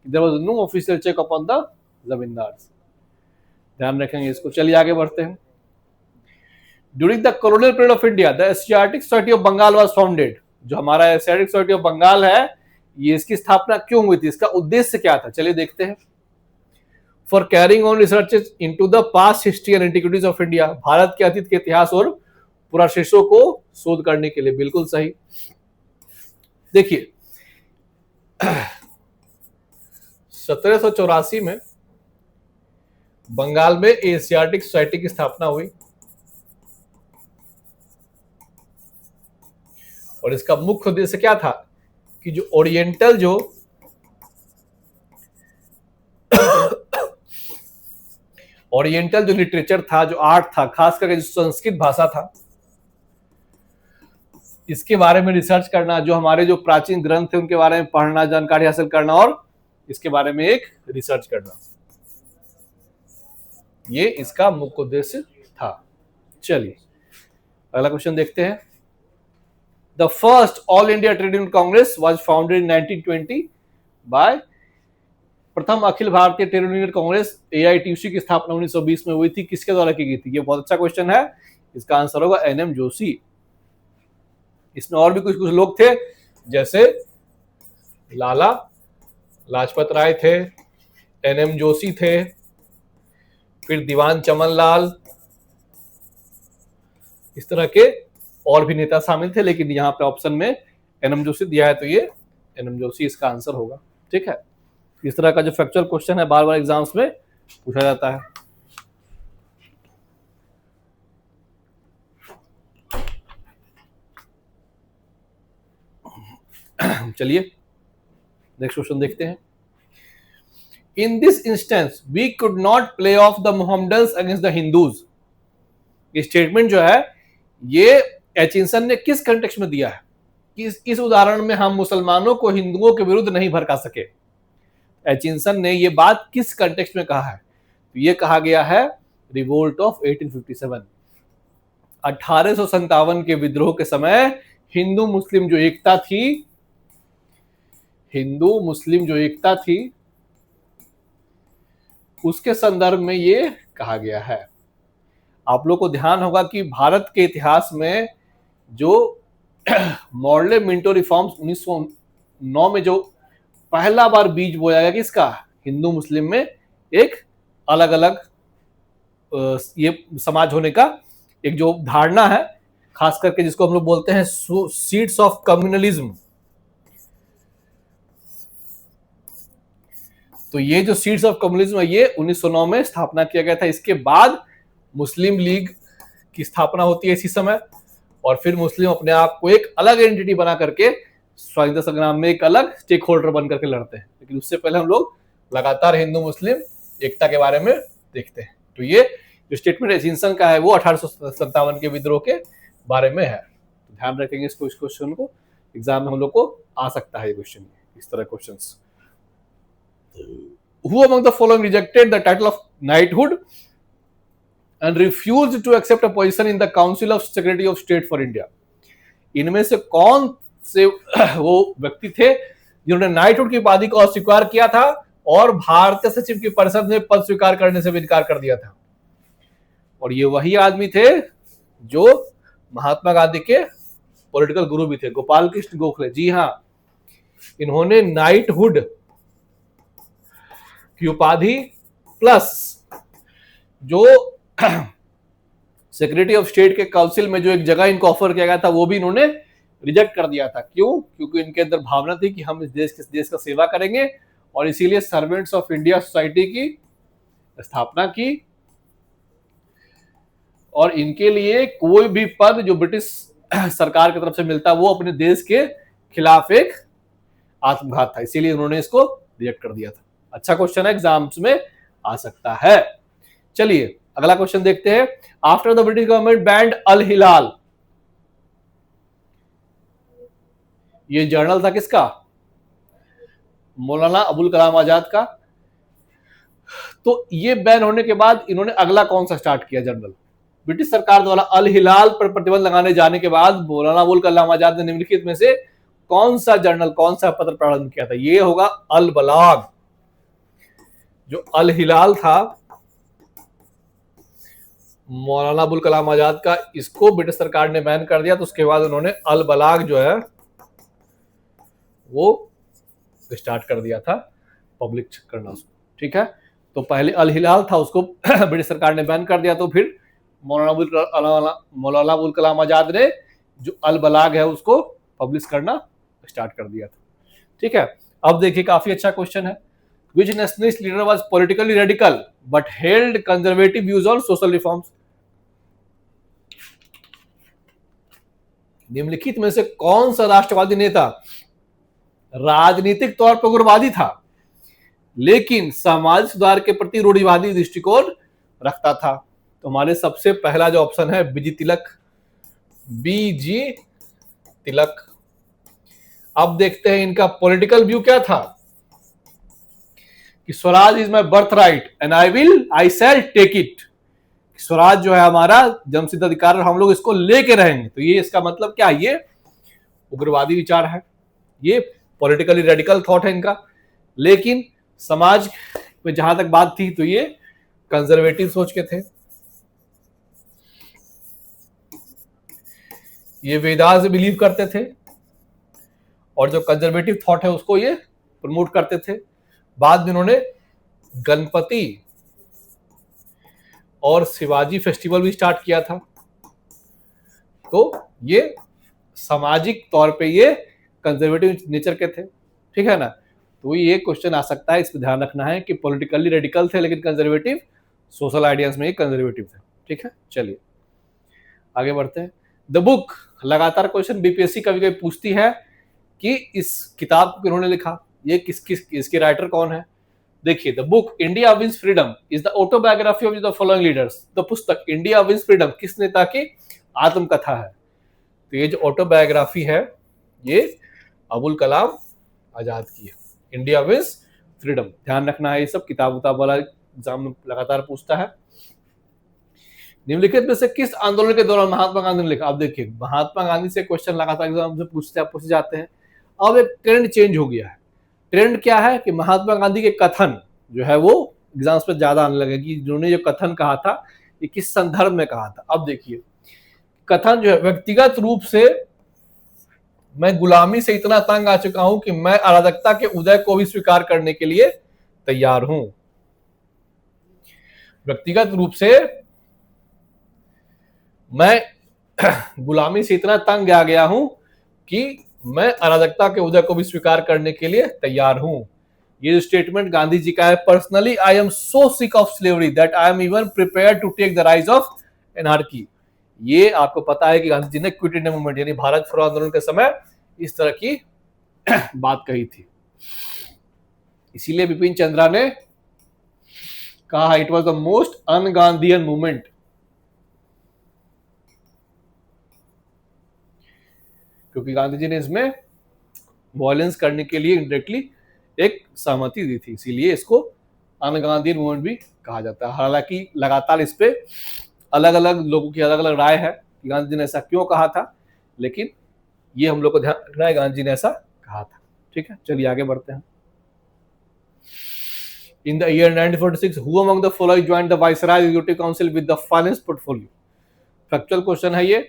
there was no official check upon the zamindars. ध्यान रखेंगे इसको। चलिए आगे बढ़ते हैं। During the colonial period of India, the Asiatic Society of Bengal was founded. जो हमारा एशियाटिक सोसाइटी ऑफ बंगाल है, ये इसकी स्थापना क्यों हुई थी, इसका उद्देश्य क्या था, चलिए देखते हैं। For carrying on researches into the past history and antiquities of India, Bharat के अतीत के इतिहास और पुराशेषों को शोध करने के लिए। बिल्कुल सही। देखिए 1784 में बंगाल में एशियाटिक सोसाइटी की स्थापना हुई, और इसका मुख्य उद्देश्य क्या था कि जो ओरिएंटल जो लिटरेचर था, जो आर्ट था, खास करके जो संस्कृत भाषा था, इसके बारे में रिसर्च करना, जो हमारे जो प्राचीन ग्रंथ थे उनके बारे में पढ़ना, जानकारी हासिल करना, और इसके बारे में एक रिसर्च करना, ये इसका मुख्य उद्देश्य था। चलिए अगला क्वेश्चन देखते हैं। The first All India Trade Union Congress was founded in 1920 by, प्रथम अखिल भारतीय ट्रेड यूनियन कांग्रेस AITUC की स्थापना 1920 में हुई थी, किसके द्वारा की गई थी? ये बहुत अच्छा क्वेश्चन है, इसका आंसर होगा NM जोशी। इसमें और भी कुछ कुछ लोग थे, जैसे लाला लाजपत राय थे, NM जोशी थे, फिर दीवान चमन लाल, इस तरह के और भी नेता शामिल थे, लेकिन यहाँ पे ऑप्शन में NM जोशी दिया है, तो ये NM जोशी इसका आंसर होगा। ठीक है, इस तरह का जो फैक्चुअल क्वेश्चन है बार बार एग्जाम्स में पूछा जाता है। चलिए नेक्स्ट क्वेश्चन देखते हैं। In this instance we could not play off the Mohammedans against the Hindus. ये स्टेटमेंट जो है ये एचिंसन ने किस कंटेक्स्ट में दिया है कि इस उदाहरण में हम मुसलमानों को हिंदुओं के विरुद्ध नहीं भड़का सके? एचिंसन ने ये बात किस कंटेक्स्ट में कहा है? तो ये कहा गया है रिवोल्ट ऑफ 1857। 1857 के विद्रोह के समय हिंदू मुस्लिम जो एकता थी उसके संदर्भ में ये कहा गया है। आप लोग को ध्यान होगा कि भारत के इतिहास में जो मॉडले मिंटो रिफॉर्म्स 1909 में जो पहला बार बीज बोया गया किसका? हिंदू मुस्लिम में एक अलग अलग ये समाज होने का एक जो धारणा है, खास करके जिसको हम लोग बोलते हैं सीड्स ऑफ कम्युनलिज्म। तो ये जो सीड्स ऑफ कम्युनिज्म है ये 1909 में स्थापना किया गया था। इसके बाद मुस्लिम लीग की स्थापना होती है इसी समय, और फिर मुस्लिम अपने आप को एक अलग एंटिटी बना करके स्वाधीनता संग्राम में एक अलग स्टेक होल्डर बन करके लड़ते हैं। लेकिन उससे पहले हम लोग लगातार हिंदू मुस्लिम एकता के बारे में देखते हैं। तो ये जो स्टेटमेंट एचिंसन का है वो 1857 के विद्रोह के बारे में है। तो ध्यान रखेंगे इस क्वेश्चन को, एग्जाम में हम लोग को आ सकता है ये क्वेश्चन, इस तरह questions. Who among the following rejected the title of knighthood and refused to accept a position in the Council of Secretary of State for India? इनमें से कौन से वो व्यक्ति थे जिन्होंने नाइटहुड की उपाधि को अस्वीकार किया था और भारतीय सचिव की परिषद में पद स्वीकार करने से भी इनकार कर दिया था? और ये वही आदमी थे जो महात्मा गांधी के पॉलिटिकल गुरु भी थे, गोपाल कृष्ण गोखले। जी हाँ, इन्होंने नाइटहुड की उपाधि प्लस जो सेक्रेटरी ऑफ स्टेट के काउंसिल में जो एक जगह इनको ऑफर किया गया था वो भी इन्होंने रिजेक्ट कर दिया था। क्यों? क्योंकि इनके अंदर भावना थी कि हम इस देश का सेवा करेंगे, और इसीलिए सर्वेंट्स ऑफ इंडिया सोसाइटी की स्थापना की, और इनके लिए कोई भी पद जो ब्रिटिश सरकार की तरफ से मिलता वो अपने देश के खिलाफ एक आत्मघात था, इसीलिए उन्होंने इसको रिजेक्ट कर दिया था। अच्छा क्वेश्चन है, एग्जाम्स में आ सकता है। चलिए अगला क्वेश्चन देखते हैं। After the British government banned Al Hilal, ये जर्नल था किसका? मौलाना अबुल कलाम आजाद का। तो ये बैन होने के बाद इन्होंने अगला कौन सा स्टार्ट किया जर्नल? ब्रिटिश सरकार द्वारा अल हिलाल पर प्रतिबंध लगाने जाने के बाद मौलाना अबुल कलाम आजाद ने निम्नलिखित में से कौन सा जर्नल, कौन सा पत्र प्रारंभ किया था? ये होगा अल बलाग। जो अल हिलाल था मौलाना अबुल कलाम आजाद का, इसको ब्रिटिश सरकार ने बैन कर दिया। तो उसके बाद उन्होंने अल बलाग जो है वो स्टार्ट कर दिया था पब्लिक करना उसको। ठीक है, तो पहले अल हिलाल था, उसको ब्रिटिश सरकार ने बैन कर दिया। तो फिर मौलाना अबुल कलाम आजाद ने जो अल बलाग है उसको पब्लिश करना स्टार्ट कर दिया था। ठीक है, अब देखिए काफी अच्छा क्वेश्चन है। Which nationalist leader was politically radical but held conservative views on social reforms? निम्नलिखित में से कौन सा राष्ट्रवादी नेता राजनीतिक तौर पर उग्रवादी था लेकिन सामाजिक सुधार के प्रति रूढ़िवादी दृष्टिकोण रखता था? तो हमारे सबसे पहला जो ऑप्शन है बीजी तिलक, बीजी तिलक। अब देखते हैं इनका पॉलिटिकल व्यू क्या था कि swaraj is my birthright and I shall take it. Swaraj जो है हमारा जन्मसिद्ध अधिकार और हम लोग इसको लेके रहेंगे। तो ये इसका मतलब क्या, ये उग्रवादी विचार है, ये पॉलिटिकली रेडिकल थॉट है इनका। लेकिन समाज में जहां तक बात थी तो ये कंजर्वेटिव सोच के थे, ये वेदास से बिलीव करते थे और जो कंजर्वेटिव थॉट है उसको ये प्रमोट करते थे। बाद में इन्होंने गणपति और शिवाजी फेस्टिवल भी स्टार्ट किया था। तो ये सामाजिक तौर पे ये कंजर्वेटिव नेचर के थे, ठीक है ना। तो ये क्वेश्चन आ सकता है, इस पर ध्यान रखना है कि पॉलिटिकली रेडिकल थे लेकिन कंजर्वेटिव, सोशल आइडियाज में ये कंजर्वेटिव थे, ठीक है। चलिए आगे बढ़ते हैं। द बुक, लगातार क्वेश्चन बीपीएससी कभी कभी पूछती है कि इस किताब को किन्होंने लिखा, ये इसके राइटर कौन है। देखिए, the book India wins freedom is the autobiography of the following leaders. The पुस्तक इंडिया विंस फ्रीडम किस नेता की आत्मकथा है। तो ये जो ऑटोबायोग्राफी है ये अबुल कलाम आजाद की है, इंडिया विंस फ्रीडम। ध्यान रखना है, ये सब किताब वाला एग्जाम में लगातार पूछता है। निम्नलिखित में से किस आंदोलन के दौरान महात्मा गांधी ने लिखा। अब देखिए, महात्मा गांधी से क्वेश्चन लगातार एग्जाम से पूछे जाते हैं। अब एक ट्रेंड चेंज हो गया है। ट्रेंड क्या है कि महात्मा गांधी के कथन जो है वो एग्जाम्स पे ज्यादा आने लगे कि जिन्होंने जो कथन कहा था ये किस संदर्भ में कहा था। अब देखिए, कथन जो है, व्यक्तिगत रूप से मैं गुलामी से इतना तंग आ चुका हूं कि मैं अराजकता के उदय को भी स्वीकार करने के लिए तैयार हूं। व्यक्तिगत रूप से मैं गुलामी से इतना तंग आ गया हूं कि मैं अराजकता के उदय को भी स्वीकार करने के लिए तैयार हूं। ये जो स्टेटमेंट गांधी जी का है, personally I am so sick of slavery that I am even prepare to take the rise of anarchy. ये आपको पता है कि गांधी जी ने क्विट इंडिया मूवमेंट यानी भारत छोड़ो आंदोलन के समय इस तरह की बात कही थी। इसीलिए बिपिन चंद्रा ने कहा it was the most un-Gandhian movement. क्योंकि गांधी जी ने इसमें वॉयलेंस करने के लिए इंडायरेक्टली एक सहमति दी थी, इसीलिए इसको अनगांधीयन मूवमेंट भी कहा जाता है। हालांकि लगातार इस पे अलग अलग लोगों की अलग अलग राय है कि गांधी जी ने ऐसा क्यों कहा था, लेकिन ये हम लोग को ध्यान रखना है गांधी जी ने ऐसा कहा था, ठीक है। चलिए आगे बढ़ते हैं। In the year 1946 who among the following joined the viceroy executive council with the finance portfolio. Factual question है ये।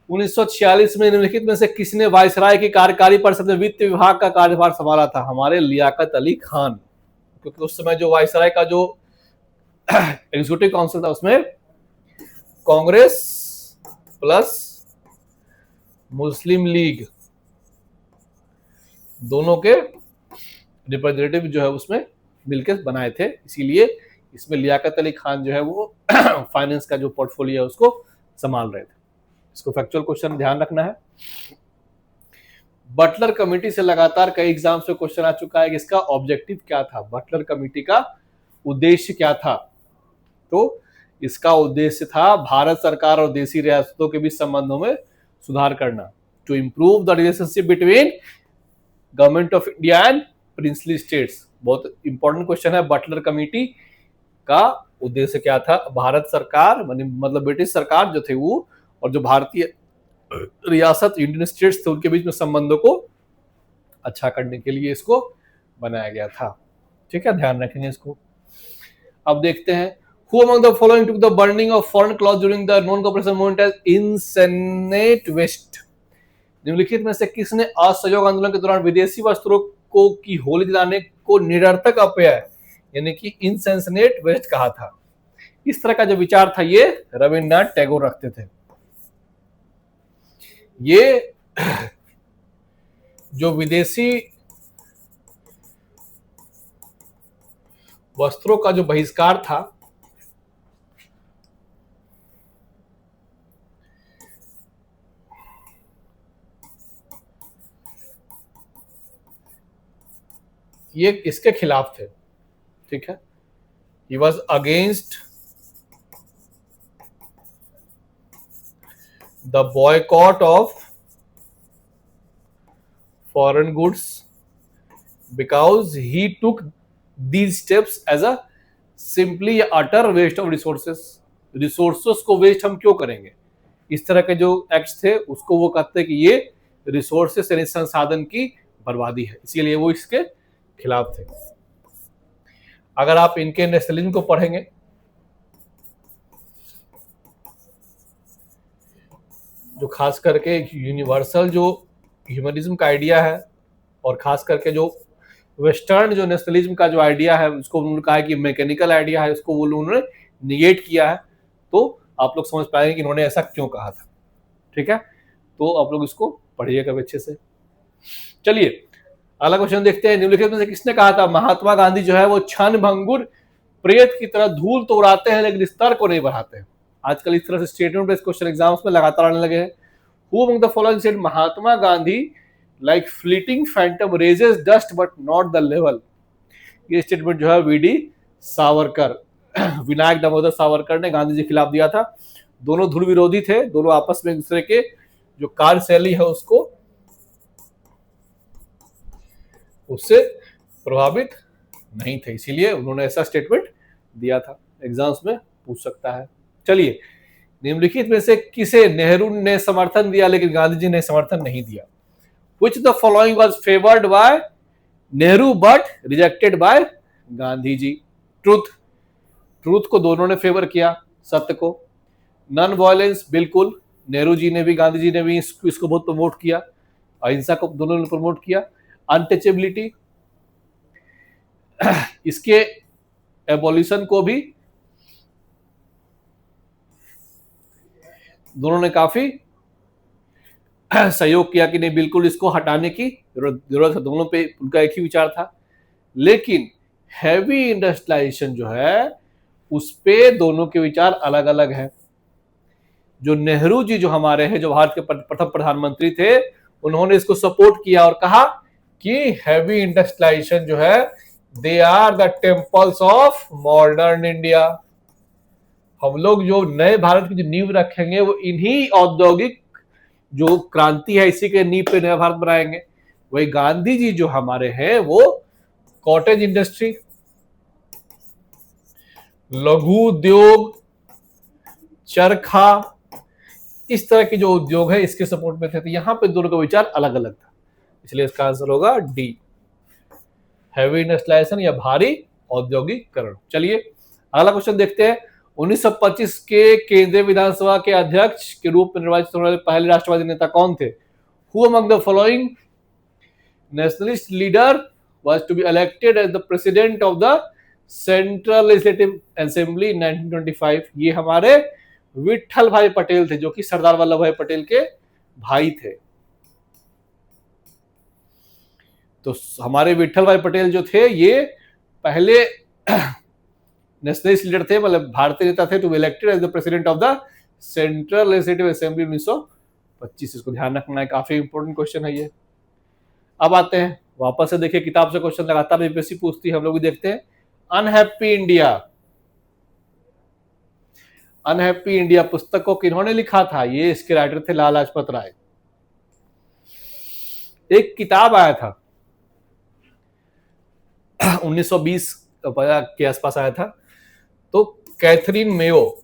1946 में निम्नलिखित में से किसने वाइसराय की कार्यकारी परिषद में वित्त विभाग का कार्यभार संभाला था। हमारे लियाकत अली खान। क्योंकि उस समय जो वाइसराय का जो एग्जीक्यूटिव काउंसिल था उसमें कांग्रेस प्लस मुस्लिम लीग दोनों के रिप्रेजेंटेटिव जो है उसमें मिलकर बनाए थे, इसीलिए इसमें लियाकत अली खान जो है वो फाइनेंस का जो पोर्टफोलियो है उसको संभाल रहे थे। इसको फैक्चुअल क्वेश्चन ध्यान रखना है। बटलर कमेटी से लगातार कई एग्जाम्स में क्वेश्चन आ चुका है कि इसका ऑब्जेक्टिव क्या था, बटलर कमेटी का उद्देश्य क्या था। तो इसका उद्देश्य था भारत सरकार और देशी रियासतों के बीच संबंधों में सुधार करना, to improve the relationship between government of India and princely states. बहुत इंपॉर्टेंट क्वेश्चन है। बटलर कमेटी का उद्देश्य क्या था। भारत सरकार मतलब ब्रिटिश सरकार जो थे वो और जो भारतीय रियासत इंडियन स्टेट्स थे उनके बीच में संबंधों को अच्छा करने के लिए इसको बनाया गया था, ठीक है। ध्यान रखेंगे इसको। अब देखते हैं Who among the following took the burning of foreign cloth during the non-cooperation movement as insensate waste? निम्नलिखित में से किसने असहयोग आंदोलन के दौरान विदेशी वस्त्रों को की होली जलाने को निरर्थक अपव्यय यानी कि इनसेंसनेट वेस्ट कहा था। इस तरह का जो विचार था ये रविन्द्रनाथ टैगोर रखते थे। ये जो विदेशी वस्त्रों का जो बहिष्कार था ये इसके खिलाफ थे, ठीक है। He was against the boycott of foreign goods because he took these steps as a simply utter waste of resources. Resources को वेस्ट हम क्यों करेंगे। इस तरह के जो एक्ट्स थे उसको वो कहते हैं कि ये रिसोर्सेस यानी संसाधन की बर्बादी है, इसीलिए वो इसके खिलाफ थे। अगर आप इनके नेशनलिज्म को पढ़ेंगे जो खास करके यूनिवर्सल जो ह्यूमनिज्म का आइडिया है और खास करके जो वेस्टर्न जो नेशनलिज्म का जो आइडिया है उसको उन्होंने कहा है कि मैकेनिकल आइडिया है, उसको वो उन्होंने निगेट किया है, तो आप लोग समझ पाएंगे कि इन्होंने ऐसा क्यों कहा था। ठीक है, तो आप लोग इसको पढ़िएगा अच्छे से। चलिए अगला क्वेश्चन देखते हैं। निम्नलिखित में से किसने कहा था महात्मा गांधी जो है वो क्षण भंगुर प्रेत की तरह धूल तो उड़ाते हैं लेकिन स्तर को नहीं बढ़ाते हैं। आजकल इस तरह से स्टेटमेंट बेस्ड क्वेश्चन एग्जाम्स में लगातार आने लगे हैं। Who among the following said Mahatma Gandhi like fleeting Phantom raises dust but not the level. ये स्टेटमेंट जो है वीडी सावरकर विनायक दामोदर सावरकर ने गांधी जी के खिलाफ दिया था। दोनों ध्रुव विरोधी थे, दोनों आपस में एक दूसरे के जो कार्यशैली है उससे प्रभावित नहीं थे, इसीलिए उन्होंने ऐसा स्टेटमेंट दिया था। एग्जाम्स में पूछ सकता है। चलिए निम्नलिखित में से किसे नेहरू ने समर्थन दिया लेकिन गांधी जी ने समर्थन नहीं दिया। Which the following was favored by Nehru but rejected by Gandhi ji. Truth को दोनों ने फेवर किया, सत्य को। नॉन वायलेंस बिल्कुल, नेहरू जी ने भी गांधी जी ने भी इसको बहुत प्रमोट किया, अहिंसा को दोनों ने प्रमोट किया। अनटचेबिलिटी, इसके एबोल्यूशन को भी दोनों ने काफी सहयोग किया कि नहीं बिल्कुल इसको हटाने की जरूरत है, दोनों पे उनका एक ही विचार था। लेकिन हैवी इंडस्ट्रियलाइजेशन जो है उस पे दोनों के विचार अलग अलग हैं। जो नेहरू जी जो हमारे हैं, जो भारत के प्रथम प्रधानमंत्री थे, उन्होंने इसको सपोर्ट किया और कहा कि हैवी इंडस्ट्रियलाइजेशन जो है they are the temples of modern India. हम लोग जो नए भारत की जो नींव रखेंगे वो इन्हीं औद्योगिक जो क्रांति है इसी के नींव पे नया भारत बनाएंगे। वही गांधी जी जो हमारे हैं वो कॉटेज इंडस्ट्री, लघु उद्योग, चरखा, इस तरह के जो उद्योग है इसके सपोर्ट में थे। तो यहां पे दोनों का विचार अलग अलग था, इसलिए इसका आंसर होगा डी, हैवी इंडस्ट्रियलाइजेशन या भारी औद्योगिकरण। चलिए अगला क्वेश्चन देखते हैं। 1925 के केंद्रीय विधानसभा के अध्यक्ष के रूप में निर्वाचित होने वाले पहले राष्ट्रवादी नेता कौन थे। Who among the following nationalist leader was to be elected as the president of the central legislative assembly in 1925। ये हमारे विट्ठल भाई पटेल थे जो कि सरदार वल्लभ भाई पटेल के भाई थे। तो हमारे विट्ठल भाई पटेल जो थे ये पहले नेशनलिस्ट लीडर थे, मतलब भारतीय नेता थे, to be elected as the president of the central legislative assembly 1925। इसको ध्यान रखना है, काफी इंपोर्टेंट क्वेश्चन है ये। अब आते हैं वापस से, देखिए किताब से क्वेश्चन लगातार यूपीएससी पूछती है, हम लोग भी देखते हैं। अनहैप्पी इंडिया, अनहैप्पी इंडिया पुस्तक को किन्होंने लिखा था। ये इसके राइटर थे लाला लाजपत राय। एक किताब आया था 1920 के आसपास आया था, तो कैथरीन मेयो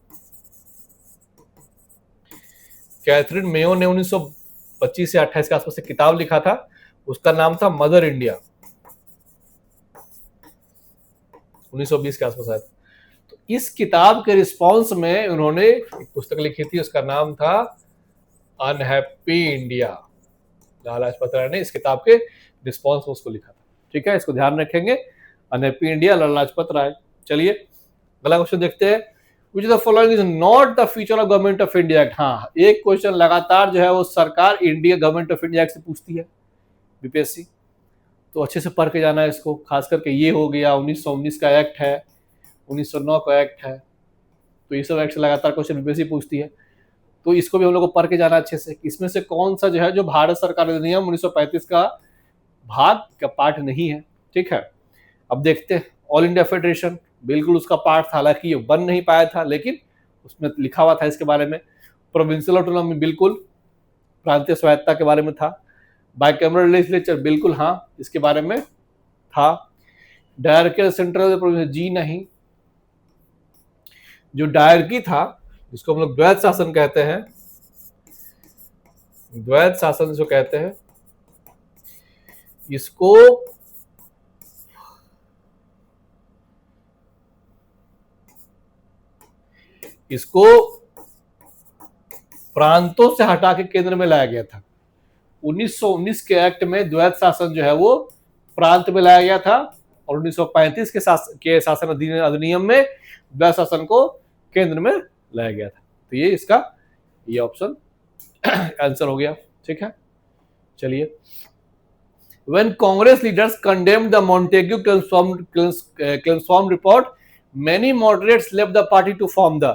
ने 1925 से 28 के आसपास एक किताब लिखा था, उसका नाम था मदर इंडिया। 1920 के आसपास आया था। तो इस किताब के रिस्पॉन्स में उन्होंने एक पुस्तक लिखी थी, उसका नाम था अनहैप्पी इंडिया। लाला लाजपत राय ने इस किताब के रिस्पॉन्स में उसको लिखा था। ठीक है, इसको ध्यान रखेंगे, अनहैप्पी इंडिया, लाला लाजपत राय। चलिए अगला क्वेश्चन देखते हैं। Which of the following is not the feature of government of India act. हाँ, एक क्वेश्चन लगातार जो है वो सरकार India government of India act से पूछती है बीपीएससी, तो अच्छे से पढ़ के जाना है इसको। खास करके ये हो गया 1919 का एक्ट है, 1909 का एक्ट है, तो ये सब एक्ट से लगातार क्वेश्चन बीपीएससी पूछती है, तो इसको भी हम लोग को पढ़ के जाना अच्छे से। इसमें से कौन सा जो है जो भारत सरकार अधिनियम 1935 का भाग का पार्ट नहीं है। ठीक है, अब देखते हैं। ऑल इंडिया फेडरेशन बिल्कुल उसका पार्ट था, हालांकि ये बन नहीं पाया था लेकिन उसमें लिखा हुआ था इसके बारे में। प्रोविंशियल ऑटोनॉमी बिल्कुल प्रांतीय स्वायत्ता के बारे में था। बाइकैमरल लेजिस्लेचर बिल्कुल हाँ इसके बारे में था। डायरेक्टर सेंट्रल प्रोविंस जी नहीं। जो डायरकी था, जिसको हम लोग द्वैध शासन कहते हैं, द्वैध शासन जो कहते हैं, इसको प्रांतों से हटा के केंद्र में लाया गया था। 1919 के एक्ट में द्वैध शासन जो है वो प्रांत में लाया गया था, और 1935 के शासन अधिनियम में द्वैध शासन को केंद्र में लाया गया था। तो ये इसका ये ऑप्शन आंसर हो गया। ठीक है, चलिए। When Congress leaders condemned the Montagu-Chelmsford report, many moderates left the party to form the।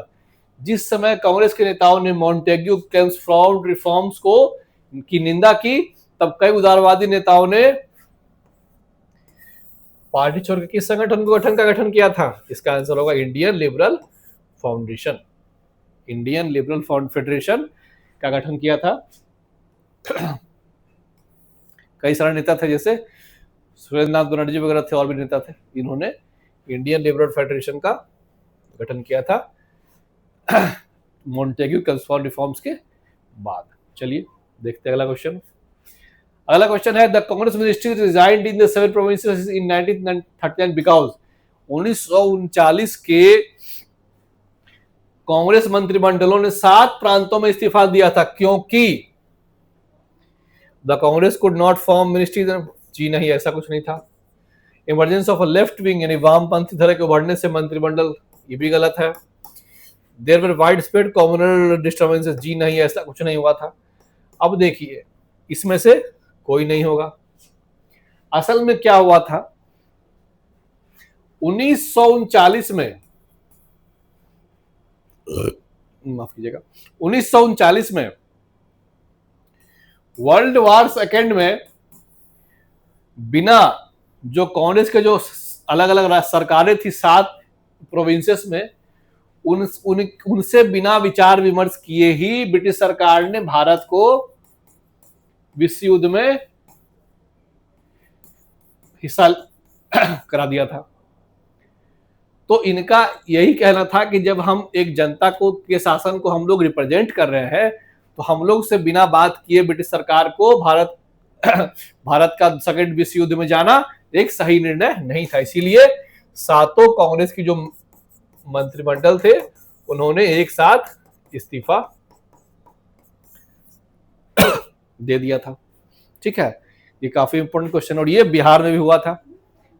जिस समय कांग्रेस के नेताओं ने मॉन्टेग्यू केल्मसफोर्ड रिफॉर्म्स को की निंदा की, तब कई उदारवादी नेताओं ने पार्टी छोड़कर किस संगठन को गठन किया था? इसका आंसर होगा Indian liberal foundation. Indian liberal federation का गठन किया था। कई सारे नेता थे, जैसे सुरेंद्रनाथ बनर्जी वगैरह थे, और भी नेता थे, इन्होंने इंडियन लिबरल फेडरेशन का गठन किया था मॉन्टेग्यू केल्मसफोर्ड रिफॉर्म्स के बाद। चलिए देखते हैं अगला क्वेश्चन। अगला क्वेश्चन है, the Congress ministry resigned in the 7 provinces in 1939 because. 1939 के कांग्रेस मंत्रिमंडलों ने 7 प्रांतों में इस्तीफा दिया था, क्योंकि the Congress could not form ministry. जी नहीं, ऐसा कुछ नहीं था। Emergence of a left wing, यानी वामपंथी धड़े के उभरने से मंत्रिमंडल, ये भी गलत है। There were widespread communal disturbances, जी नहीं, ऐसा कुछ नहीं हुआ था। अब देखिए, इसमें से कोई नहीं होगा। असल में क्या हुआ था, 1939 में, माफ कीजिएगा, 1939 में वर्ल्ड वार सेकेंड में बिना, जो कांग्रेस के जो अलग अलग सरकारें थी 7 प्रोविंसेस में, उनसे बिना विचार विमर्श किए ही ब्रिटिश सरकार ने भारत को विश्व युद्ध में हिस्सा करा दिया था। तो इनका यही कहना था कि जब हम एक जनता को के शासन को हम लोग रिप्रेजेंट कर रहे हैं, तो हम लोग से बिना बात किए ब्रिटिश सरकार को भारत का सेकेंड विश्व युद्ध में जाना एक सही निर्णय नहीं था। इसीलिए 7 कांग्रेस की जो मंत्रिमंडल थे, उन्होंने एक साथ इस्तीफा दे दिया था। ठीक है, ये काफी इंपॉर्टेंट क्वेश्चन, और ये बिहार में भी हुआ था।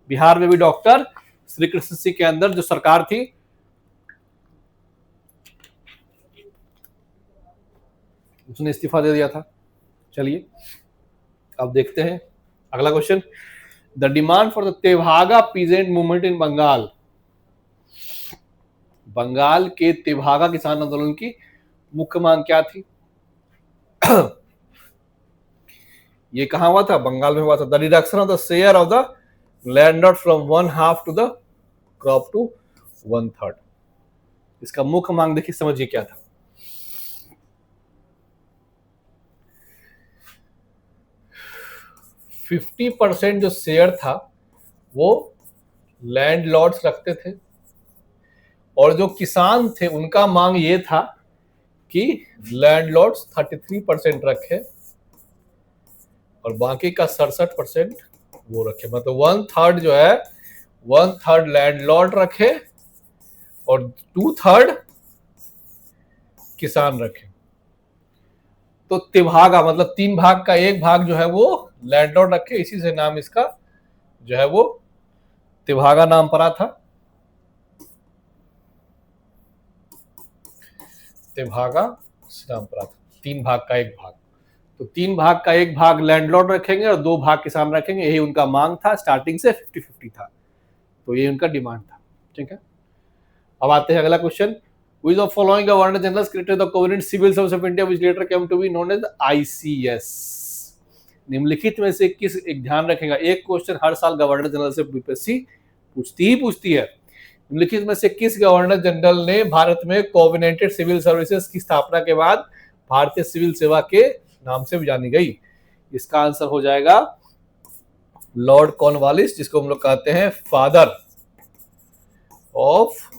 बिहार में भी डॉक्टर श्री कृष्ण सिंह के अंदर जो सरकार थी, उसने इस्तीफा दे दिया था। चलिए अब देखते हैं अगला question. The demand for the Tebhaga peasant movement in Bengal. Bengal के तेभागा किसान आंदोलन की मुख्य मांग क्या थी? ये कहां हुआ था? बंगाल में हुआ था। The reduction of the share of the landlord from 1/2 to the crop to 1/3। इसका मुख्य मांग देखिए, समझिए क्या था। फिफ्टी 50% जो शेयर था वो लैंडलॉर्ड्स रखते थे, और जो किसान थे उनका मांग ये था कि लैंडलॉर्ड्स 33% रखे और बाकी का 67% वो रखे। मतलब 1/3 जो है, 1/3 लैंडलॉर्ड रखे और 2/3 किसान रखे। तो तिभागा मतलब 3 भाग का 1 भाग जो है वो लैंडलॉर्ड रखे, इसी से नाम इसका जो है वो तिभागा नाम पड़ा था। तिभागा नाम पड़ा था। 3 भाग का 1 भाग, तो 3 भाग का 1 भाग लैंडलॉर्ड रखेंगे और 2 भाग किसान रखेंगे। यही उनका मांग था, स्टार्टिंग से 50-50 था, तो ये उनका डिमांड था। ठीक है, अब आते हैं अगला question. Which of following Governor General created the Covenant Civil Service of India, which later came to be known as ICS? निम्नलिखित में से किस, एक ध्यान रखेगा, एक क्वेश्चन हर साल गवर्नर जनरल से बीपीएससी पूछती है। निम्नलिखित में से किस गवर्नर जनरल ने भारत में कोवेनेंटेड सिविल सर्विसेज की स्थापना के बाद भारतीय सिविल सेवा के नाम से भी जानी गई? इसका आंसर हो जाएगा लॉर्ड कॉर्नवालिस, जिसको हम लोग कहते हैं father of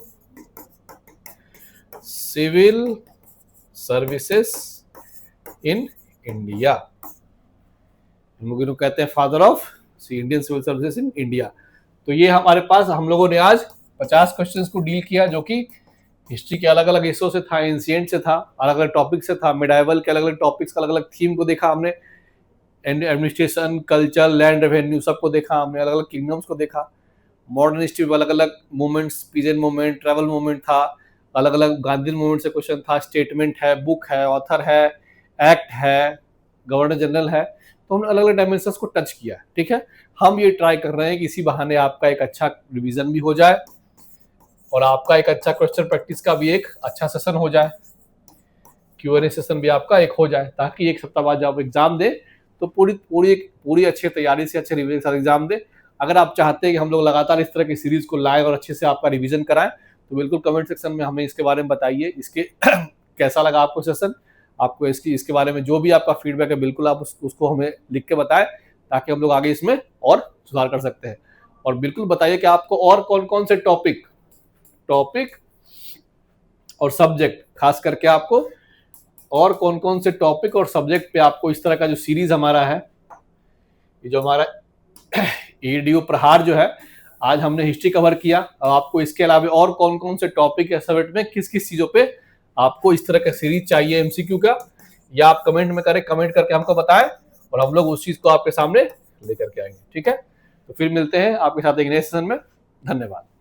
civil services in India. हम लोग इनको कहते हैं father of Indian civil services in India. तो ये हमारे पास हम लोगों ने आज 50 क्वेश्चंस को डील किया, जो कि हिस्ट्री के अलग अलग हिस्सों से था, एंशिएंट से था, अलग अलग टॉपिक से था, मिडाइवल के अलग अलग टॉपिक्स, अलग अलग थीम को देखा हमने, एडमिनिस्ट्रेशन, कल्चर, लैंड रेवेन्यू सबको देखा हमने, अलग अलग किंगडम्स को देखा, मॉडर्न हिस्ट्री में अलग अलग movements, peasant movement, travel movement था, अलग अलग गांधी मूवमेंट से क्वेश्चन था, स्टेटमेंट है, बुक है, ऑथर है, एक्ट है, गवर्नर जनरल है। तो हमने अलग अलग डायमेंशंस को टच किया। ठीक है, हम ये ट्राई कर रहे हैं कि इसी बहाने आपका एक अच्छा रिवीजन भी हो जाए और आपका एक अच्छा क्वेश्चन प्रैक्टिस का भी एक अच्छा सेशन हो जाए, Q&A सेशन भी आपका एक हो जाए, ताकि एक सप्ताह बाद जब आप एग्जाम दे तो पूरी अच्छी तैयारी से, अच्छे रिवीजन के साथ एग्जाम दे। अगर आप चाहते हैं कि हम लोग लगातार इस तरह की सीरीज को लाएं और अच्छे से आपका रिवीजन कराएं, तो बिल्कुल कमेंट सेक्शन में हमें इसके बारे में बताइए, इसके कैसा लगा आपको सेशन, आपको इसके बारे में जो भी आपका फीडबैक है बिल्कुल आप उसको हमें लिख के बताएं, ताकि हम लोग आगे इसमें और सुधार कर सकते हैं। और बिल्कुल बताइए कि आपको और कौन कौन से टॉपिक और सब्जेक्ट, खास करके आपको और कौन कौन से टॉपिक और सब्जेक्ट पे आपको इस तरह का जो सीरीज हमारा है, ये जो हमारा EDU प्रहार जो है, आज हमने हिस्ट्री कवर किया, और आपको इसके अलावा और कौन कौन से टॉपिक या सब्जेक्ट में किस किस चीजों पे आपको इस तरह का सीरीज चाहिए MCQ का, या आप कमेंट में करें, कमेंट करके हमको बताएं और हम लोग उस चीज को आपके सामने लेकर के आएंगे। ठीक है, तो फिर मिलते हैं आपके साथ एक नए सेशन में। धन्यवाद।